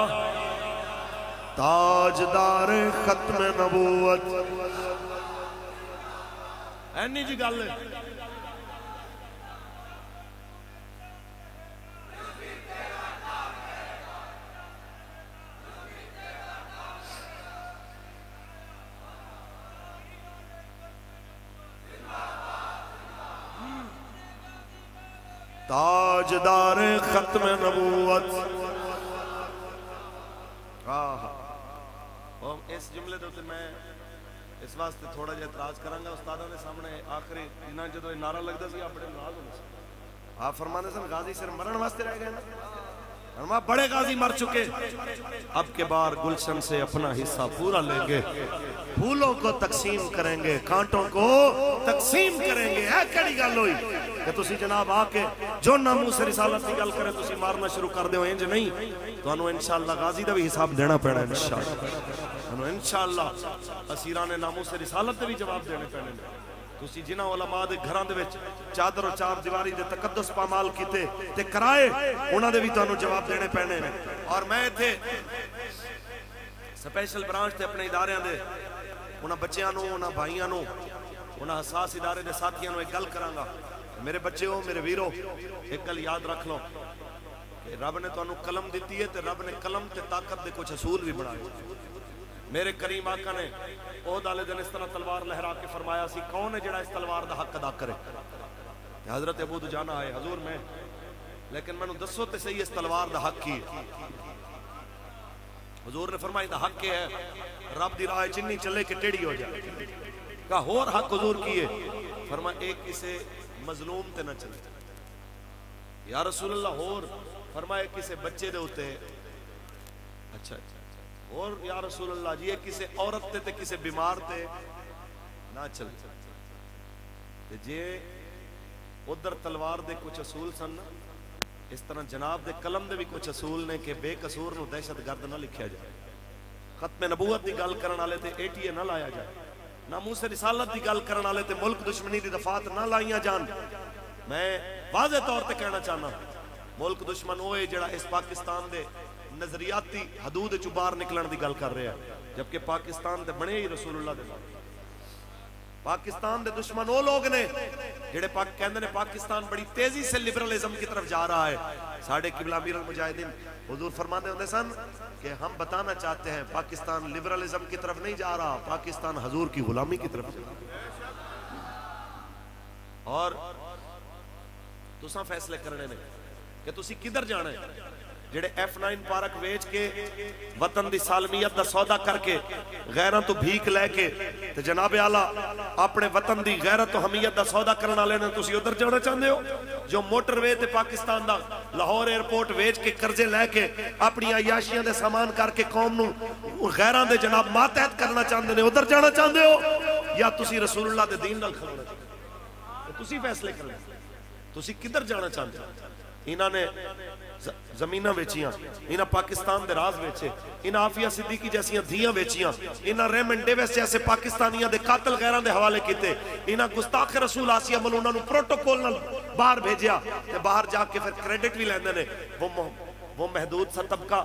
تاجدار ختم نبوت اینی جی گل تاجدار ختم نبوت اس جملے دوتے میں اس واسطے تھوڑا جا اعتراض کرانگا استادہ نے سامنے آخری انہاں جدو نعرہ لگ دا سی آپ بڑے ناراض ہونے سے آپ فرمانے سے غازی صرف مرن واسطے رہ گئے نا ہم بڑے غازی مر چکے اب کے بار گلشن سے اپنا حصہ پورا لیں گے پھولوں کو تقسیم کریں گے کانٹوں کو تقسیم کریں گے ہے کڑی گل ہوئی کہ تسی جناب آکے جو نامو سے رسالت کی گل کرے تسی مارنا شروع کر دے ہو انج نہیں تو انہوں انشاءاللہ غازی دا بھی حساب دینا پیڑا انشاءاللہ انہوں انشاءاللہ اسیران نامو سے رسالت دے بھی جواب دینے پیڑے تسی جنہاں علماء دے گھراں دے وچ چادر و چار دیواری دے تقدس پامال کیتے تے کرائے انہاں دے بھی تانوں جواب دینے پینے نے. اور میں تھے سپیشل برانچ تے اپنے اداریاں دے انہاں بچیاں نو انہاں بھائیاں نو انہاں حساس ادارے دے ساتھیاں نو ایک گل کراں گا. میرے بچے ہو میرے ویرو ایک گل یاد رکھ لو کہ رب نے تانوں قلم دیتی ہے تے رب نے قلم تے طاقت دے کچھ اصول بھی بنائے. میرے کریم آقا نے عہد والے دن اس طرح تلوار لہرا کے فرمایا سی کون ہے جڑا اس تلوار دا حق ادا کرے. حضرت ابو دجانہ آئے حضور میں لیکن میں نے دسو تے صحیح اس تلوار دا حق کی ہے. حضور نے فرمایا دا حق ہے رب دی راہ چنی چلے کہ ٹیڑی ہو جائے. کہا اور حق حضور کیے فرمایا ایک کسے مظلوم تے نہ چلے. یا رسول اللہ اور فرمایا کسے بچے دے ہوتے اچھا اور یا رسول اللہ جی یہ کسے عورت تے کسے بیمار تے نہ چلے. جے ادھر تلوار دے کچھ اصول سن اس طرح جناب دے قلم دے بھی کچھ اصول نے کہ بے قصور نو دہشت گرد نہ لکھیا جائے. ختم نبوت دی گل کرن والے تے ایٹیے نہ لایا جائے. ناموس رسالت دی گل کرن والے تے ملک دشمنی دی دفعات نہ لائیاں جان. میں واضح طور تے کہنا چاہنا ملک دشمن ہوئے جڑا اس پاکستان دے نظریاتی حدود چ باہر نکلن دی گل کر رہا ہے جبکہ پاکستان دے بنے ہی رسول اللہ دے بارے. پاکستان دے دشمن وہ لوگ نے جڑے کہندے نے پاکستان بڑی تیزی سے لبرلزم کی طرف جا رہا ہے. ساڑھے قبلہ امیر المجاہدین حضور فرماتے ہوندے سن کہ ہم بتانا چاہتے ہیں پاکستان لبرلزم کی طرف نہیں جا رہا پاکستان حضور کی غلامی کی طرف جا رہا. اور تساں فیصلے کرنے نے کہ تسی کدھر جانا ہے. جڑے F9 پارک ویچ کے وطن دی سالمیت دا سودا کر کے غیراں تو بھیک لے کے تے جناب اعلیٰ اپنے وطن دی غیرت و حمیت دا سودا کرنا لے نے تسی ادھر جانا چاہتے ہو. جو موٹر وے تے پاکستان دا لاہور ایئرپورٹ ویچ کے قرضے لے کے اپنی عیاشیاں دے سامان کر کے قوم نو غیراں دے جناب ماتحت کرنا چاہتے ہیں ادھر جانا چاہتے ہو یا تسی رسول اللہ دے دین نال کھڑنا چاہتے ہو. تسی فیصلے کرنا تسی کدھر جانا چاہتے ہو. انہاں نے زمینہ ویچیاں انہاں پاکستان دے راز ویچے انہاں آفیہ صدیقی جیسیاں دھیاں ویچیاں انہاں ریمنڈ ڈیویس جیسے پاکستانیاں دے قاتل غیران دے حوالے کیتے انہاں گستاخ رسول آسیہ ملونہ نو پروٹوکول نال باہر بھیجیا تے باہر جا کے پھر کریڈٹ بھی لیندے نے. وہ محدود سا طبقہ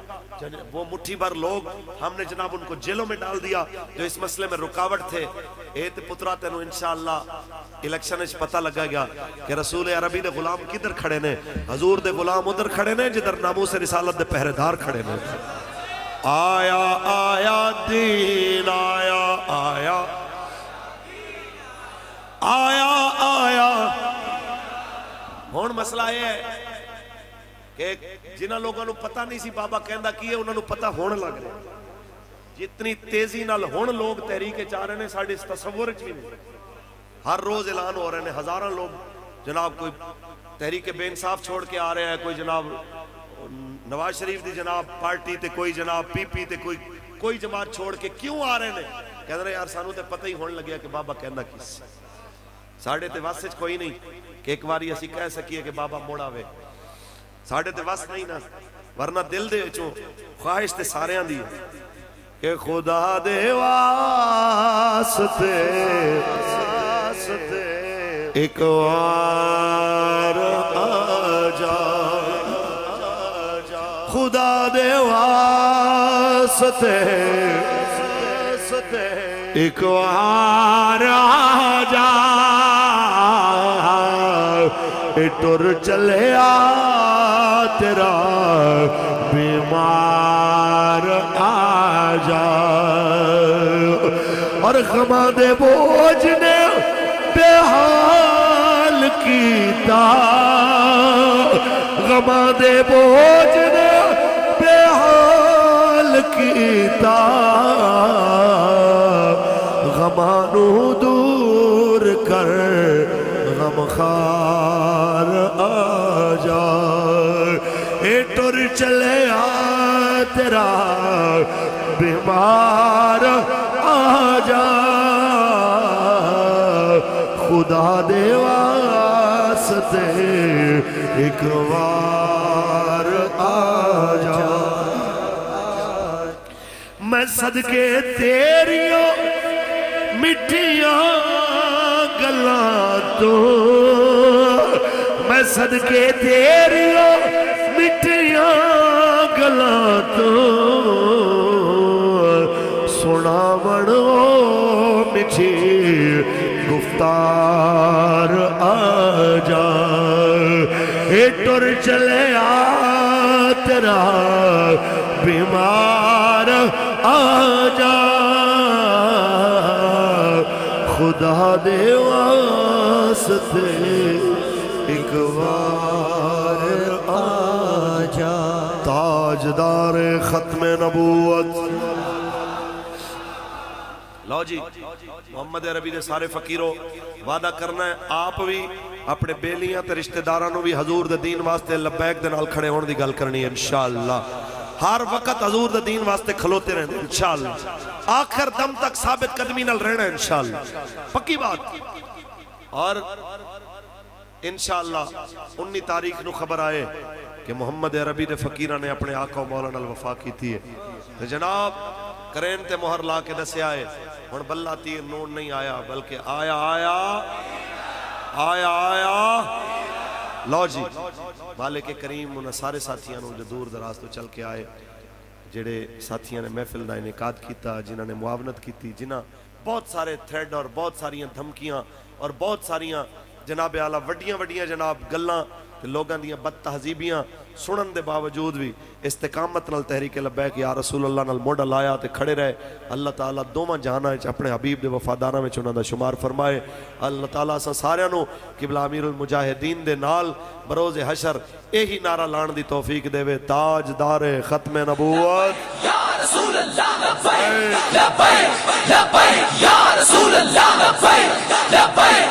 وہ مٹھی بھر لوگ ہم نے جناب ان کو جیلوں میں ڈال دیا جو اس مسئلے میں رکاوٹ تھے. اے تے پترا تینوں انشاءاللہ الیکشن اچ پتہ لگا گیا کہ رسول عربی دے غلام کدھر کھڑے نے. حضور دے غلام ادھر کھڑے نے جدھر ناموس رسالت دے پہرے دار کھڑے نے. آیا آیا دین آیا آیا آیا آیا. ہون مسئلہ یہ ہے کہ جنہاں لوگوں نے پتہ نہیں سی بابا کہندہ کیے انہوں نے پتہ ہونے لگ رہے. جتنی تیزی نال ہون لوگ تحریک چاہ رہے ہیں ساڑھے اس تصور چی نہیں. ہر روز اعلان ہو رہے ہیں ہزارہ لوگ جناب کوئی تحریک بے انصاف چھوڑ کے آ رہے ہیں کوئی جناب نواز شریف دی جناب پارٹی تے کوئی جناب پی پی تے کوئی جماعت چھوڑ کے کیوں آ رہے ہیں. کہہ رہے یار سانوں تے پتہ ہی ہونے لگیا کہ بابا کہندہ کس ساڑھے تے واسطے کوئی نہیں کہ ایک باری اسی کہہ سکیے کہ بابا موڑا وے. ساڑھے تے واسط نہیں نا ورنہ دل دے چوں خواہش تے سارے آن دی کہ خدا دے واسطے ایک وار آجا خدا دے واسطے ایک وار آجا ٹر چلے تیرا بیمار آجا اور غمہ دے بوجھ نے بے حال کیتا غمہ دے بوجھ نے بے حال کیتا غمانو دور کر غمخار آجا اے ٹر چلے تیرا بیمار آجا خدا دے واسطے ایک وار آجا میں صدقے تیریوں مٹھیاں گلاں تو میں صدقے تیریوں مٹیاں گلاں تو سنا بڑو مٹھی گفتار آ جا اے ٹر چلے آ تیرا بیمار آ جا خدا دے واسطے ایک بار آ جا تاجدار ختم نبوت لو جی محمد عربی دے سارے فقیروں وعدہ کرنا ہے آپ بھی اپنے بیلیاں تے رشتہ دارانوں بھی حضور دے دین واسطے لبیک دے نال کھڑے ہونے دی گل کرنی ہے انشاءاللہ ہر وقت حضور دے دین واسطے کھلوتے رہنے انشاءاللہ آخر دم تک ثابت قدمی نال رہنا ہے انشاءاللہ پکی بات اور انشاءاللہ 19 تاریخ نو خبر آئے کہ محمد عربی دے فقیرہ نے اپنے آقا و مولا نال وفا کی تھی ہے تو جناب کرین تے مہر لا کے دسے آئے اور بلہ تیر نون نہیں آیا بلکہ آیا آیا آیا آیا لو جی مالک کریم انہاں سارے ساتھیاں جو دور دراز تو چل کے آئے جڑے ساتھیاں نے محفل دا انعقاد کیتا جنہاں نے معاونت کیتی جنہاں بہت سارے تھریڈ اور بہت ساریاں دھمکیاں اور بہت ساریاں جناب اعلیٰ وڈیاں وڈیاں جناب گلاں لوگاں دیاں بد تہذیبیاں سنن دے باوجود بھی استقامت نال تحریک لبیک یا رسول اللہ نال موڈا لایا تے کھڑے رہے اللہ تعالیٰ دوواں جہاناں وچ اپنے حبیب دے وفاداراں وچ انہاں دا شمار فرمائے اللہ تعالیٰ اساں ساریاں نو قبلہ امیر المجاہدین دے نال بروز حشر یہی نعرہ لان دی توفیق دے وے تاجدار ختم نبوت یا رسول اللہ لبیک لبیک لبیک یا رسول اللہ لبیک لبیک